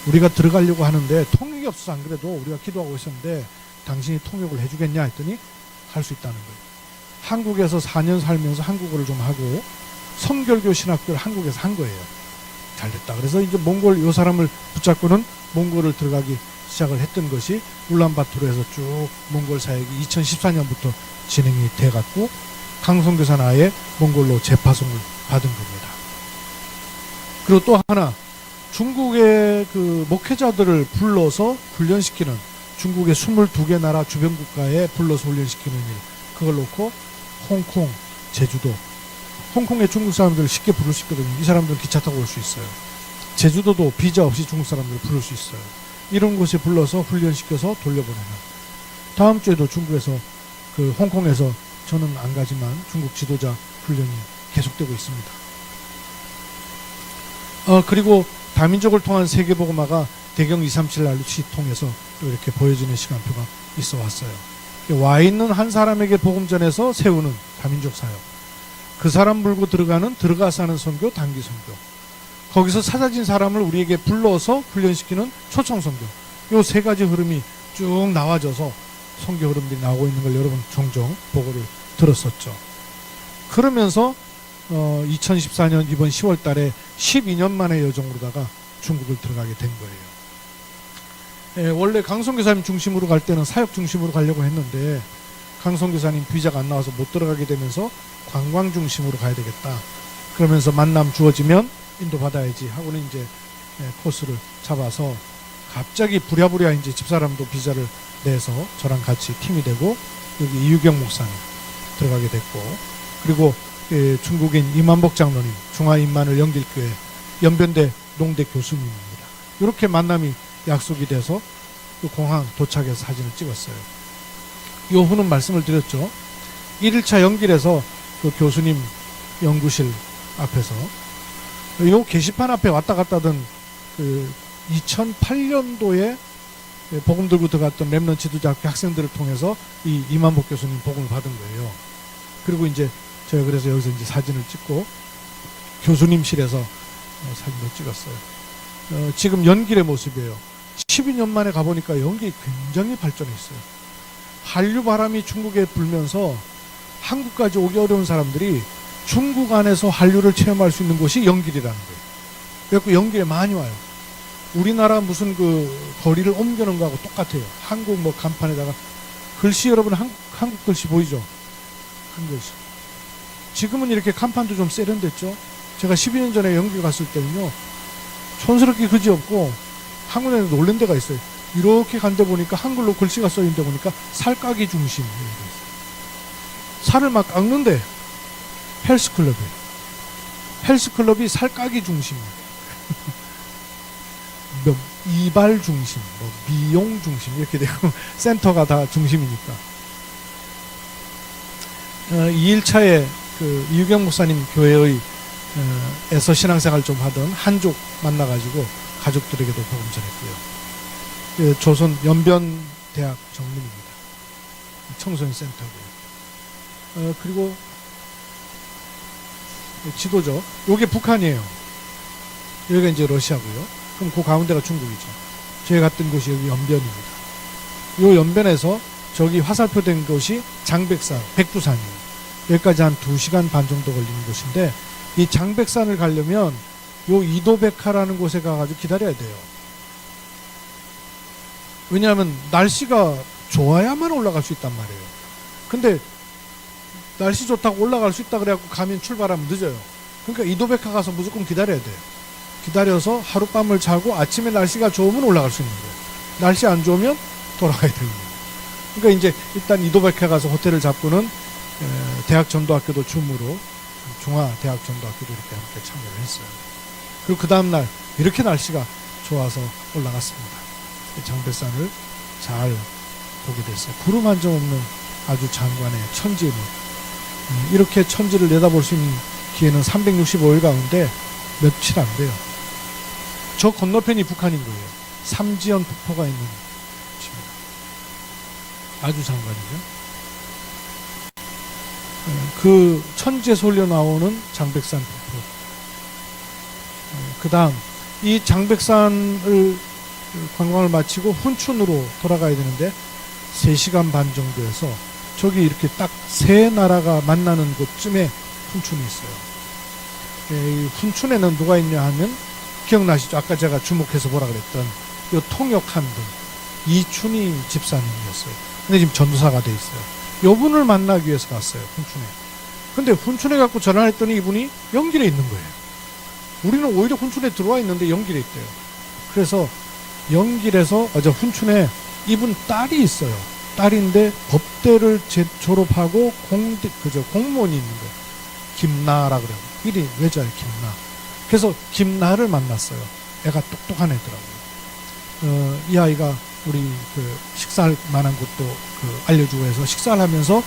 우리가 들어가려고 하는데 통역이 없어서 안 그래도 우리가 기도하고 있었는데 당신이 통역을 해주겠냐 했더니 할 수 있다는 거예요. 한국에서 4년 살면서 한국어를 좀 하고 성결교 신학교를 한국에서 한 거예요. 잘 됐다. 그래서 이제 몽골 요 사람을 붙잡고는 몽골을 들어가기 시작을 했던 것이 울란바토르에서 쭉 몽골 사역이 2014년부터 진행이 돼갖고 강성교사 나에 몽골로 재파송을 받은 겁니다. 그리고 또 하나, 중국의 그 목회자들을 불러서 훈련시키는, 중국의 22개 나라 주변 국가에 불러서 훈련시키는 일, 그걸 놓고 홍콩, 제주도, 홍콩에 중국 사람들을 쉽게 부를 수 있거든요. 이 사람들은 기차 타고 올 수 있어요. 제주도도 비자 없이 중국 사람들을 부를 수 있어요. 이런 곳에 불러서 훈련시켜서 돌려보내는. 다음 주에도 중국에서, 홍콩에서 저는 안 가지만 중국 지도자 훈련이 계속되고 있습니다. 그리고 다민족을 통한 세계복음화가 대경 237 날씨 통해서 또 이렇게 보여지는 시간표가 있어 왔어요. 와 있는 한 사람에게 복음 전해서 세우는 다민족 사역, 그 사람 물고 들어가는 들어가서 하는 선교, 단기 선교, 거기서 찾아진 사람을 우리에게 불러서 훈련시키는 초청 선교, 요 세 가지 흐름이 쭉 나와져서 선교 흐름들이 나오고 있는 걸 여러분 종종 보고를 들었었죠. 그러면서 2014년 이번 10월 달에 12년 만에 여정으로다가 중국을 들어가게 된 거예요. 원래 강성교사님 중심으로 갈 때는 사역 중심으로 가려고 했는데 강성교사님 비자가 안 나와서 못 들어가게 되면서 관광 중심으로 가야 되겠다. 그러면서 만남 주어지면 인도 받아야지 하고는 이제 코스를 잡아서 갑자기 부랴부랴 이제 집사람도 비자를 내서 저랑 같이 팀이 되고 여기 이유경 목사님 들어가게 됐고, 그리고 중국인 이만복 장로님, 중화인만을 연길교회 연변대 농대 교수님입니다. 이렇게 만남이 약속이 돼서 그 공항 도착해서 사진을 찍었어요. 요 후는 말씀을 드렸죠. 1일차 연길에서 그 교수님 연구실 앞에서 요 게시판 앞에 왔다 갔다 하던 그 2008년도에 복음 들고 들어갔던 렘넌트 지도자학교 학생들을 통해서 이 이만복 교수님 복음을 받은 거예요. 그리고 이제 제가 그래서 여기서 이제 사진을 찍고 교수님실에서 사진도 찍었어요. 지금 연길의 모습이에요. 12년 만에 가보니까 연길이 굉장히 발전했어요. 한류 바람이 중국에 불면서 한국까지 오기 어려운 사람들이 중국 안에서 한류를 체험할 수 있는 곳이 연길이라는 거예요. 그래서 연길에 많이 와요. 우리나라 무슨 그 거리를 옮겨놓은 거하고 똑같아요. 한국 뭐 간판에다가 글씨, 여러분 한국 글씨 보이죠? 한글씨. 지금은 이렇게 간판도 좀 세련됐죠. 제가 12년 전에 연길 갔을 때는요, 촌스럽게 그지없고 한국에는 놀란 데가 있어요. 이렇게 간 데 보니까 한글로 글씨가 써있는 데 보니까 살까기 중심. 살을 막 깎는데 헬스클럽이에요. 헬스클럽이 살까기 중심이에요. 이발 중심, 뭐 미용 중심 이렇게 되고 센터가 다 중심이니까. 2일차에 그 이유경 목사님 교회의 에서 신앙생활 좀 하던 한족 만나가지고 가족들에게도 복음 전했고요. 조선 연변대학 정문입니다. 청소년 센터고요. 그리고 지도죠. 요게 북한이에요. 여기가 이제 러시아고요. 그럼 그 가운데가 중국이죠. 저희가 갔던 곳이 여기 연변입니다. 요 연변에서 저기 화살표 된 곳이 장백산, 백두산이에요. 여기까지 한 2시간 반 정도 걸리는 곳인데, 이 장백산을 가려면 요 이도백화라는 곳에 가가지고 기다려야 돼요. 왜냐하면 날씨가 좋아야만 올라갈 수 있단 말이에요. 근데 날씨 좋다고 올라갈 수 있다 그래갖고 가면 출발하면 늦어요. 그러니까 이도백화 가서 무조건 기다려야 돼요. 기다려서 하룻밤을 자고 아침에 날씨가 좋으면 올라갈 수 있는 거예요. 날씨 안 좋으면 돌아가야 되는 거예요. 그러니까 이제 일단 이도백화 가서 호텔을 잡고는 대학 전도학교도 줌으로 중화대학 전도학교도 이렇게 함께 참여를 했어요. 그리고 그 다음날 이렇게 날씨가 좋아서 올라갔습니다. 장백산을 잘 보게 됐어요. 구름 한 점 없는 아주 장관의 천지의 물. 이렇게 천지를 내다볼 수 있는 기회는 365일 가운데 며칠 안 돼요. 저 건너편이 북한인 거예요. 삼지연 폭포가 있는 곳입니다. 아주 장관이죠. 그 천지에서 흘러나오는 장백산 폭포. 그 다음 이 장백산을 관광을 마치고 훈춘으로 돌아가야 되는데 3시간 반 정도에서 저기 이렇게 딱 세 나라가 만나는 곳쯤에 훈춘이 있어요. 이 훈춘에는 누가 있냐 하면 기억나시죠? 아까 제가 주목해서 보라 그랬던 이 통역한 분 이춘희 집사님이었어요. 근데 지금 전도사가 돼 있어요. 이분을 만나기 위해서 갔어요. 훈춘에. 근데 훈춘에 갖고 전화했더니 이분이 연길에 있는 거예요. 우리는 오히려 훈춘에 들어와 있는데 연길에 있대요. 그래서 연길에서 훈춘에 이분 딸이 있어요. 딸인데 법대를 졸업하고 공무원이 있는 거예요. 김나라 그래요. 이름이 외자예요. 김나. 그래서 김나를 만났어요. 애가 똑똑한 애더라고요. 이 아이가 우리 그 식사할 만한 곳도 알려주고 해서 식사를 하면서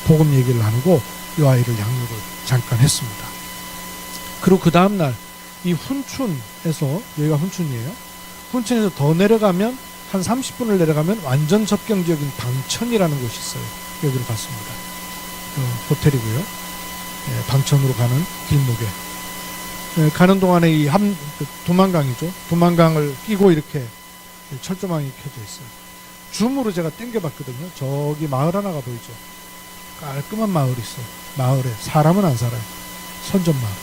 복음 얘기를 나누고 이 아이를 양육을 잠깐 했습니다. 그리고 그 다음날 이 훈춘에서, 여기가 훈춘이에요. 훈천에서 더 내려가면 한 30분을 내려가면 완전 접경 지역인 방천이라는 곳이 있어요. 여기로 갔습니다. 호텔이고요. 예, 방천으로 가는 길목에. 예, 가는 동안에 두만강이죠. 두만강을 끼고 이렇게 철조망이 켜져 있어요. 줌으로 제가 당겨봤거든요. 저기 마을 하나가 보이죠. 깔끔한 마을이 있어요. 마을에 사람은 안 살아요. 선전마을.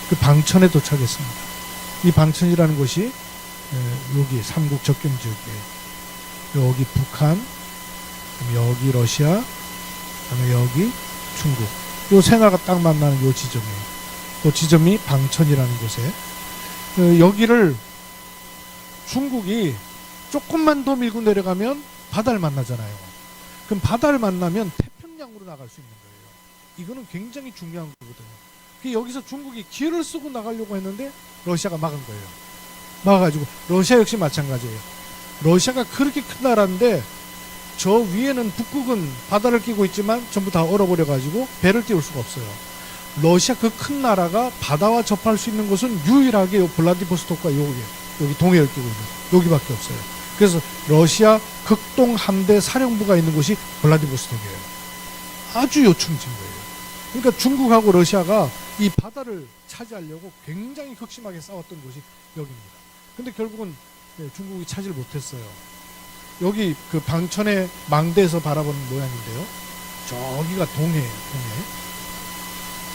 그 방천에 도착했습니다. 이 방천이라는 곳이 여기 삼국 접경 지역이에요. 여기 북한, 여기 러시아, 그다음에 여기 중국. 요 세 나라가 딱 만나는 요 지점이에요. 그 지점이 방천이라는 곳에 여기를 중국이 조금만 더 밀고 내려가면 바다를 만나잖아요. 그럼 바다를 만나면 태평양으로 나갈 수 있는 거예요. 이거는 굉장히 중요한 거거든요. 여기서 중국이 기회를 쓰고 나가려고 했는데 러시아가 막은 거예요. 막아가지고 러시아 역시 마찬가지예요. 러시아가 그렇게 큰 나라인데 저 위에는 북극은 바다를 끼고 있지만 전부 다 얼어버려가지고 배를 띄울 수가 없어요. 러시아 그 큰 나라가 바다와 접할 수 있는 곳은 유일하게 요 블라디보스토크가 여기 동해를 끼고 있는 여기밖에 없어요. 그래서 러시아 극동 함대 사령부가 있는 곳이 블라디보스토크예요. 아주 요충지인 거예요. 그러니까 중국하고 러시아가 이 바다를 차지하려고 굉장히 극심하게 싸웠던 곳이 여기입니다. 근데 결국은 중국이 차지를 못했어요. 여기 그 방천의 망대에서 바라보는 모양인데요. 저기가 동해예요. 동해.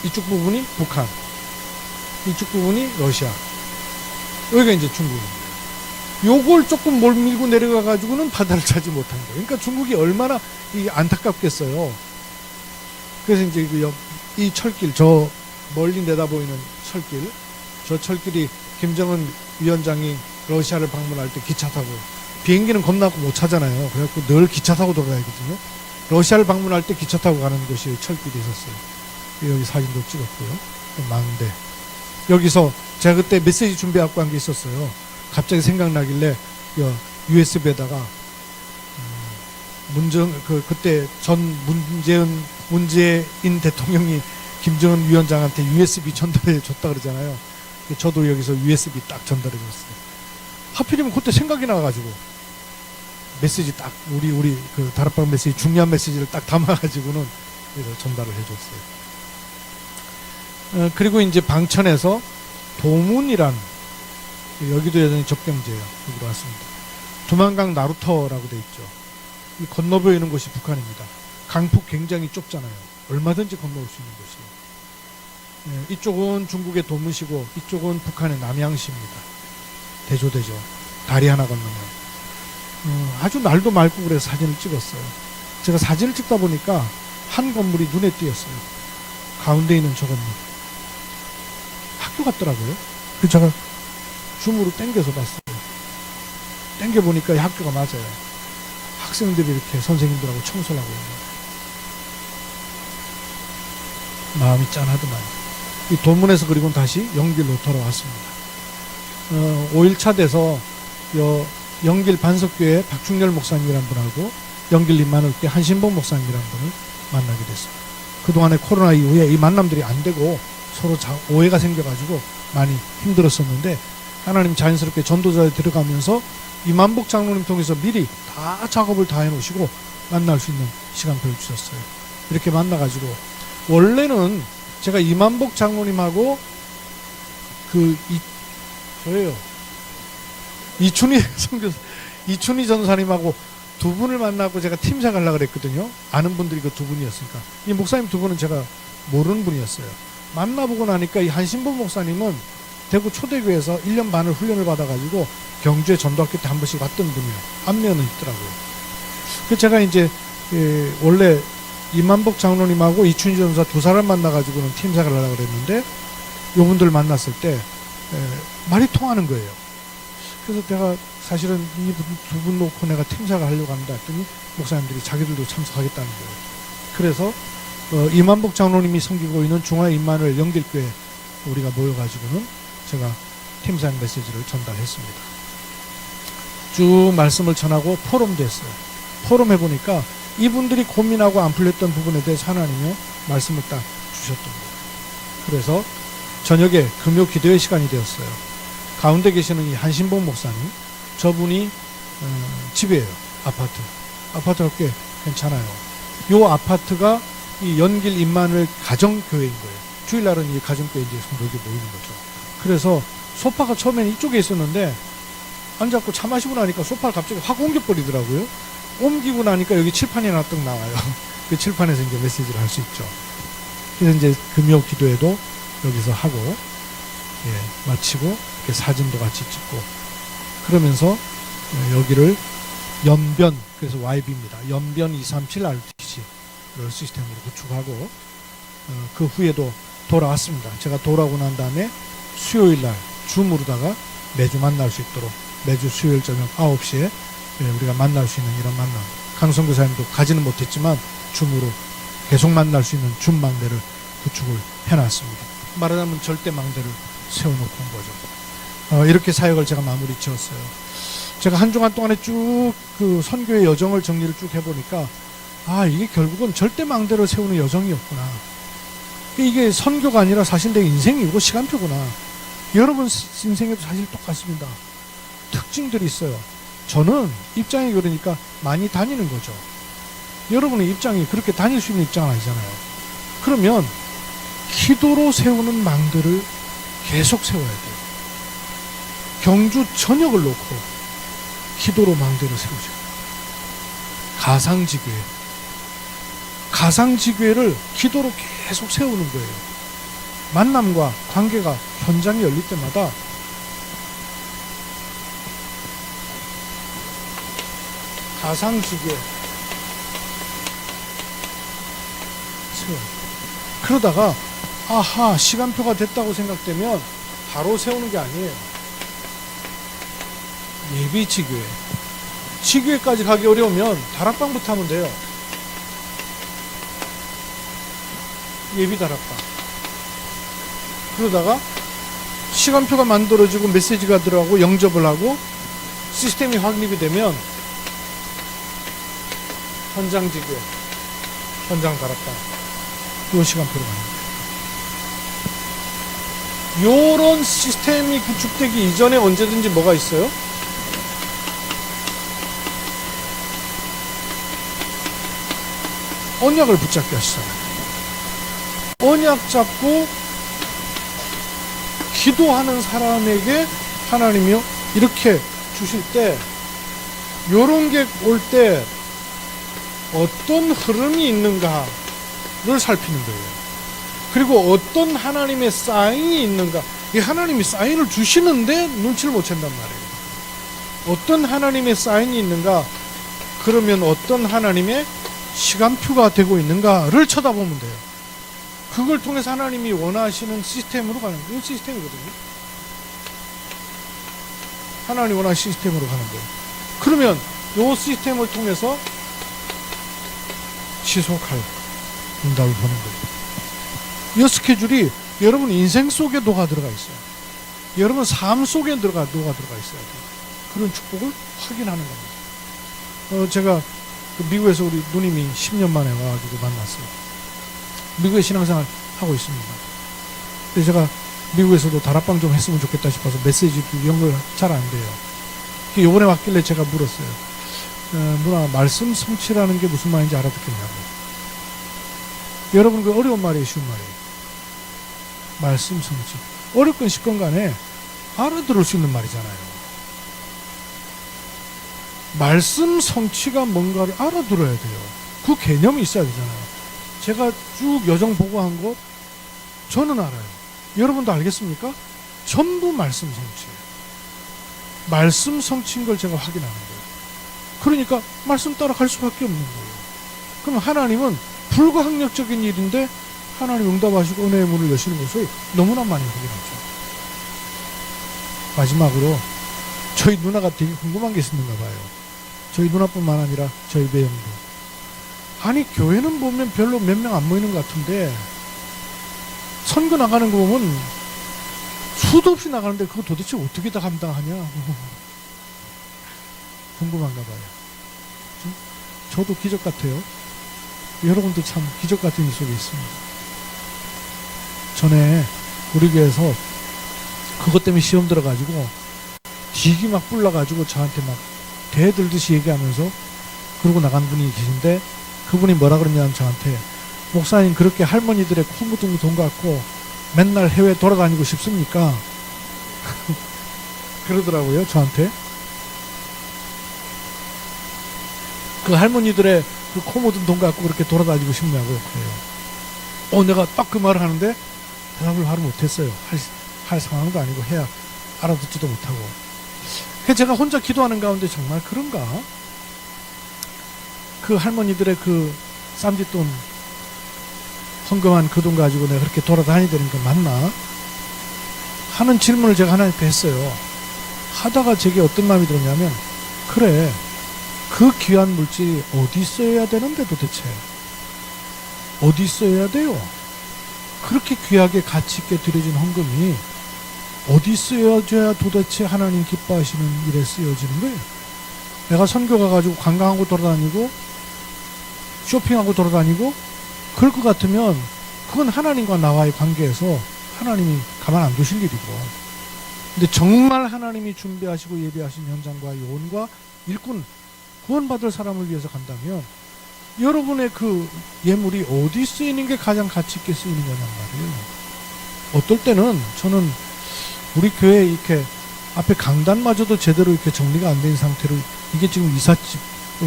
이쪽 부분이 북한, 이쪽 부분이 러시아, 여기가 이제 중국입니다. 요걸 조금 몰밀고 내려가 가지고는 바다를 차지 못한 거예요. 그러니까 중국이 얼마나 안타깝겠어요. 그래서 이제 이 철길, 저 멀리 내다보이는 철길, 저 철길이 김정은 위원장이 러시아를 방문할 때 기차 타고, 비행기는 겁나고 못 타잖아요. 그래갖고 늘 기차 타고 돌아다니거든요. 러시아를 방문할 때 기차 타고 가는 곳이 철길이 있었어요. 여기 사진도 찍었고요. 망대. 여기서 제가 그때 메시지 준비하고 한 게 있었어요. 갑자기 생각나길래 USB에다가 그때 전 문재인 대통령이 김정은 위원장한테 USB 전달해 줬다 그러잖아요. 저도 여기서 USB 딱 전달해 줬어요. 하필이면 그때 생각이 나가지고 메시지 딱 우리 그 다락방 메시지 중요한 메시지를 딱 담아가지고는 전달을 해줬어요. 그리고 이제 방천에서 도문이란 여기도 여전히 접경지예요. 여기로 왔습니다. 두만강 나루터라고 돼 있죠. 이 건너 보이는 곳이 북한입니다. 강폭 굉장히 좁잖아요. 얼마든지 건너올 수 있는 곳이에요. 이쪽은 중국의 도문시고 이쪽은 북한의 남양시입니다. 대조되죠. 다리 하나 건너면. 아주 날도 맑고 그래서 사진을 찍었어요. 제가 사진을 찍다 보니까 한 건물이 눈에 띄었어요. 가운데 있는 저 건물. 학교 같더라고요. 그래서 제가 줌으로 당겨서 봤어요. 당겨보니까 이 학교가 맞아요. 학생들이 이렇게 선생님들하고 청소를 하고 있는 마음이 짠하더만. 이 도문에서 그리고 다시 영길로 돌아왔습니다. 5일차 돼서 영길 반석교회 박충렬 목사님이란 분하고 영길 임마누엘교회 한신봉 목사님이란 분을 만나게 됐어요. 그동안에 코로나 이후에 이 만남들이 안 되고 서로 오해가 생겨가지고 많이 힘들었었는데 하나님 자연스럽게 전도자에 들어가면서 이만복 장로님 통해서 미리 다 작업을 다 해놓으시고 만날 수 있는 시간표를 주셨어요. 이렇게 만나가지고 원래는 제가 이만복 장로님하고 저예요. 이춘희 전사님하고 두 분을 만나고 제가 팀장 하려고 그랬거든요. 아는 분들이 그 두 분이었으니까. 이 목사님 두 분은 제가 모르는 분이었어요. 만나보고 나니까 이 한신봉 목사님은 대구 초대교회에서 1년 반을 훈련을 받아가지고 경주에 전도학교 때 한 번씩 왔던 분이에요. 안면은 있더라고요. 그래서 제가 이제 원래 이만복 장로님하고 이춘희 전사 두 사람 만나가지고는 팀장을 하려고 그랬는데 요분들 만났을 때 말이 통하는 거예요. 그래서 내가 사실은 이 두 분 놓고 내가 팀장을 하려고 한다 했더니 목사님들이 자기들도 참석하겠다는 거예요. 그래서 이만복 장로님이 섬기고 있는 중화 임마누엘 영길교회 우리가 모여가지고는 제가 팀장 메시지를 전달했습니다. 쭉 말씀을 전하고 포럼도 했어요. 포럼 해보니까 이분들이 고민하고 안 풀렸던 부분에 대해서 하나님이 말씀을 딱 주셨던 거예요. 그래서 저녁에 금요 기도의 시간이 되었어요. 가운데 계시는 이 한신봉 목사님, 저분이 집이에요. 아파트가 꽤 괜찮아요. 요 아파트가 이 연길 임마누엘 가정교회인 거예요. 주일날은 이 가정교회 이제 성도들이 모이는 거죠. 그래서 소파가 처음에는 이쪽에 있었는데 앉았고 차 마시고 나니까 소파를 갑자기 확 옮겨버리더라고요. 옮기고 나니까 여기 칠판이 하나 딱 나와요. 그 칠판에서 이제 메시지를 할 수 있죠. 그래서 이제 금요 기도회도 여기서 하고, 예, 마치고, 이렇게 사진도 같이 찍고, 그러면서 여기를 연변, 그래서 YB입니다. 연변 237 RTC를 시스템으로 구축하고, 그 후에도 돌아왔습니다. 제가 돌아오고 난 다음에 수요일날 줌으로다가 매주 만날 수 있도록 매주 수요일 저녁 9시에 우리가 만날 수 있는 이런 만남, 강성교사님도 가지는 못했지만 줌으로 계속 만날 수 있는 줌 망대를 구축을 해놨습니다. 말하자면 절대 망대를 세워놓고 온 거죠. 이렇게 사역을 제가 마무리 지었어요. 제가 한 주간 동안에 쭉 그 선교의 여정을 정리를 쭉 해보니까 이게 결국은 절대 망대를 세우는 여정이었구나. 이게 선교가 아니라 사실 내 인생이고 시간표구나. 여러분 인생에도 사실 똑같습니다. 특징들이 있어요. 저는 입장이 그러니까 많이 다니는 거죠. 여러분의 입장이 그렇게 다닐 수 있는 입장은 아니잖아요. 그러면 기도로 세우는 망대를 계속 세워야 돼요. 경주 전역을 놓고 기도로 망대를 세우죠. 가상지교회를 기도로 계속 세우는 거예요. 만남과 관계가 현장이 열릴 때마다 가상지교회 세워요. 그러다가 시간표가 됐다고 생각되면 바로 세우는 게 아니에요. 예비지교회, 지교회까지 가기 어려우면 다락방부터 하면 돼요. 예비다락방. 그러다가 시간표가 만들어지고 메시지가 들어가고 영접을 하고 시스템이 확립이 되면 현장지교회, 현장다락방, 요 시간표로 가는 거예요. 요런 시스템이 구축되기 이전에 언제든지 뭐가 있어요? 언약을 붙잡게 하시잖아요. 언약 잡고 기도하는 사람에게 하나님이요 이렇게 주실 때 요런 게 올 때 어떤 흐름이 있는가를 살피는 거예요. 그리고 어떤 하나님의 사인이 있는가. 이 하나님이 사인을 주시는데 눈치를 못 챈단 말이에요. 어떤 하나님의 사인이 있는가. 그러면 어떤 하나님의 시간표가 되고 있는가를 쳐다보면 돼요. 그걸 통해서 하나님이 원하시는 시스템으로 가는 거예요. 이 시스템이거든요. 하나님이 원하시는 시스템으로 가는 거예요. 그러면 이 시스템을 통해서 지속할 응답을 보는 거예요. 이 스케줄이 여러분 인생 속에 녹아 들어가 있어요. 여러분 삶 속에 녹아 들어가 있어야 돼요. 그런 축복을 확인하는 겁니다. 제가 미국에서 우리 누님이 10년 만에 와가지고 만났어요. 미국에 신앙생활 하고 있습니다. 그래서 제가 미국에서도 다락방 좀 했으면 좋겠다 싶어서 메시지 연결 잘 안 돼요. 요번에 왔길래 제가 물었어요. 누나, 말씀 성취라는 게 무슨 말인지 알아듣겠냐고. 여러분, 그 어려운 말이에요, 쉬운 말이에요. 말씀 성취. 어렵건 쉽건 간에 알아들을 수 있는 말이잖아요. 말씀 성취가 뭔가를 알아들어야 돼요. 그 개념이 있어야 되잖아요. 제가 쭉 여정 보고한 것 저는 알아요. 여러분도 알겠습니까? 전부 말씀 성취예요. 말씀 성취인 걸 제가 확인하는 거예요. 그러니까 말씀 따라 갈 수밖에 없는 거예요. 그럼 하나님은 불가항력적인 일인데 하나님 응답하시고 은혜의 문을 여시는 것을 너무나 많이 확인하죠. 마지막으로 저희 누나가 되게 궁금한 게 있었는가 봐요. 저희 누나뿐만 아니라 저희 매형도. 아니 교회는 보면 별로 몇 명 안 모이는 것 같은데 선거 나가는 거 보면 수도 없이 나가는데 그거 도대체 어떻게 다 감당하냐 궁금한가 봐요. 저도 기적 같아요. 여러분도 참 기적 같은 일 속에 있습니다. 전에 우리 교회에서 그것 때문에 시험 들어가지고 기기 막 불러가지고 저한테 막 대들듯이 얘기하면서 그러고 나간 분이 계신데, 그분이 뭐라 그러냐면 저한테, 목사님 그렇게 할머니들의 코 묻은 돈 갖고 맨날 해외 돌아다니고 싶습니까? 그러더라고요, 저한테. 그 할머니들의 그 코 묻은 돈 갖고 그렇게 돌아다니고 싶냐고 그래요. 내가 딱 그 말을 하는데 대답을 바로 못했어요. 할 상황도 아니고 해야 알아듣지도 못하고. 그래서 제가 혼자 기도하는 가운데 정말 그런가? 그 할머니들의 그 쌈짓돈 헌금한 그 돈 가지고 내가 그렇게 돌아다니야 되는 게 맞나? 하는 질문을 제가 하나님께 했어요. 하다가 제게 어떤 마음이 들었냐면, 그래, 그 귀한 물질이 어디 써야 되는데 도대체? 어디 써야 돼요? 그렇게 귀하게 가치 있게 드려진 헌금이 어디 쓰여져야 도대체 하나님 기뻐하시는 일에 쓰여지는 거예요? 내가 선교 가가지고 관광하고 돌아다니고 쇼핑하고 돌아다니고 그럴 것 같으면 그건 하나님과 나와의 관계에서 하나님이 가만 안 두실 일이고, 근데 정말 하나님이 준비하시고 예비하신 현장과 요원과 일꾼, 구원받을 사람을 위해서 간다면 여러분의 그 예물이 어디 쓰이는 게 가장 가치 있게 쓰이는 거냔 말이에요. 어떨 때는 저는 우리 교회에 이렇게 앞에 강단마저도 제대로 이렇게 정리가 안 된 상태로 이게 지금 이삿집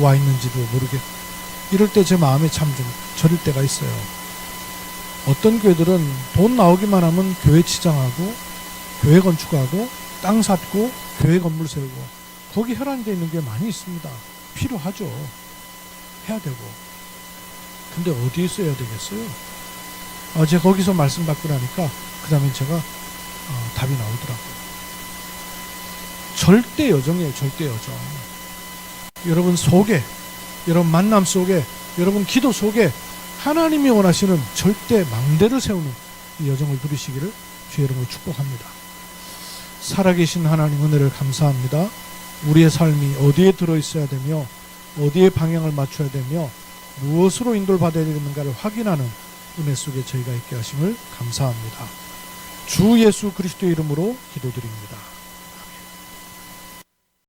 와 있는지도 모르게, 이럴 때 제 마음에 참 좀 저릴 때가 있어요. 어떤 교회들은 돈 나오기만 하면 교회 치장하고 교회 건축하고 땅 샀고 교회 건물 세우고, 거기 혈안이 되어 있는 게 많이 있습니다. 필요하죠. 해야 되고. 근데 어디에 써야 되겠어요? 제가 거기서 말씀 받고 나니까 그 다음에 제가 답이 나오더라고요. 절대 여정이에요. 절대 여정. 여러분 속에, 여러분 만남 속에, 여러분 기도 속에 하나님이 원하시는 절대 망대를 세우는 이 여정을 누리시기를 주의 이름으로 축복합니다. 살아계신 하나님 은혜를 감사합니다. 우리의 삶이 어디에 들어있어야 되며 어디에 방향을 맞춰야 되며 무엇으로 인도를 받아야 되는가를 확인하는 은혜 속에 저희가 있게 하심을 감사합니다. 주 예수 그리스도의 이름으로 기도드립니다.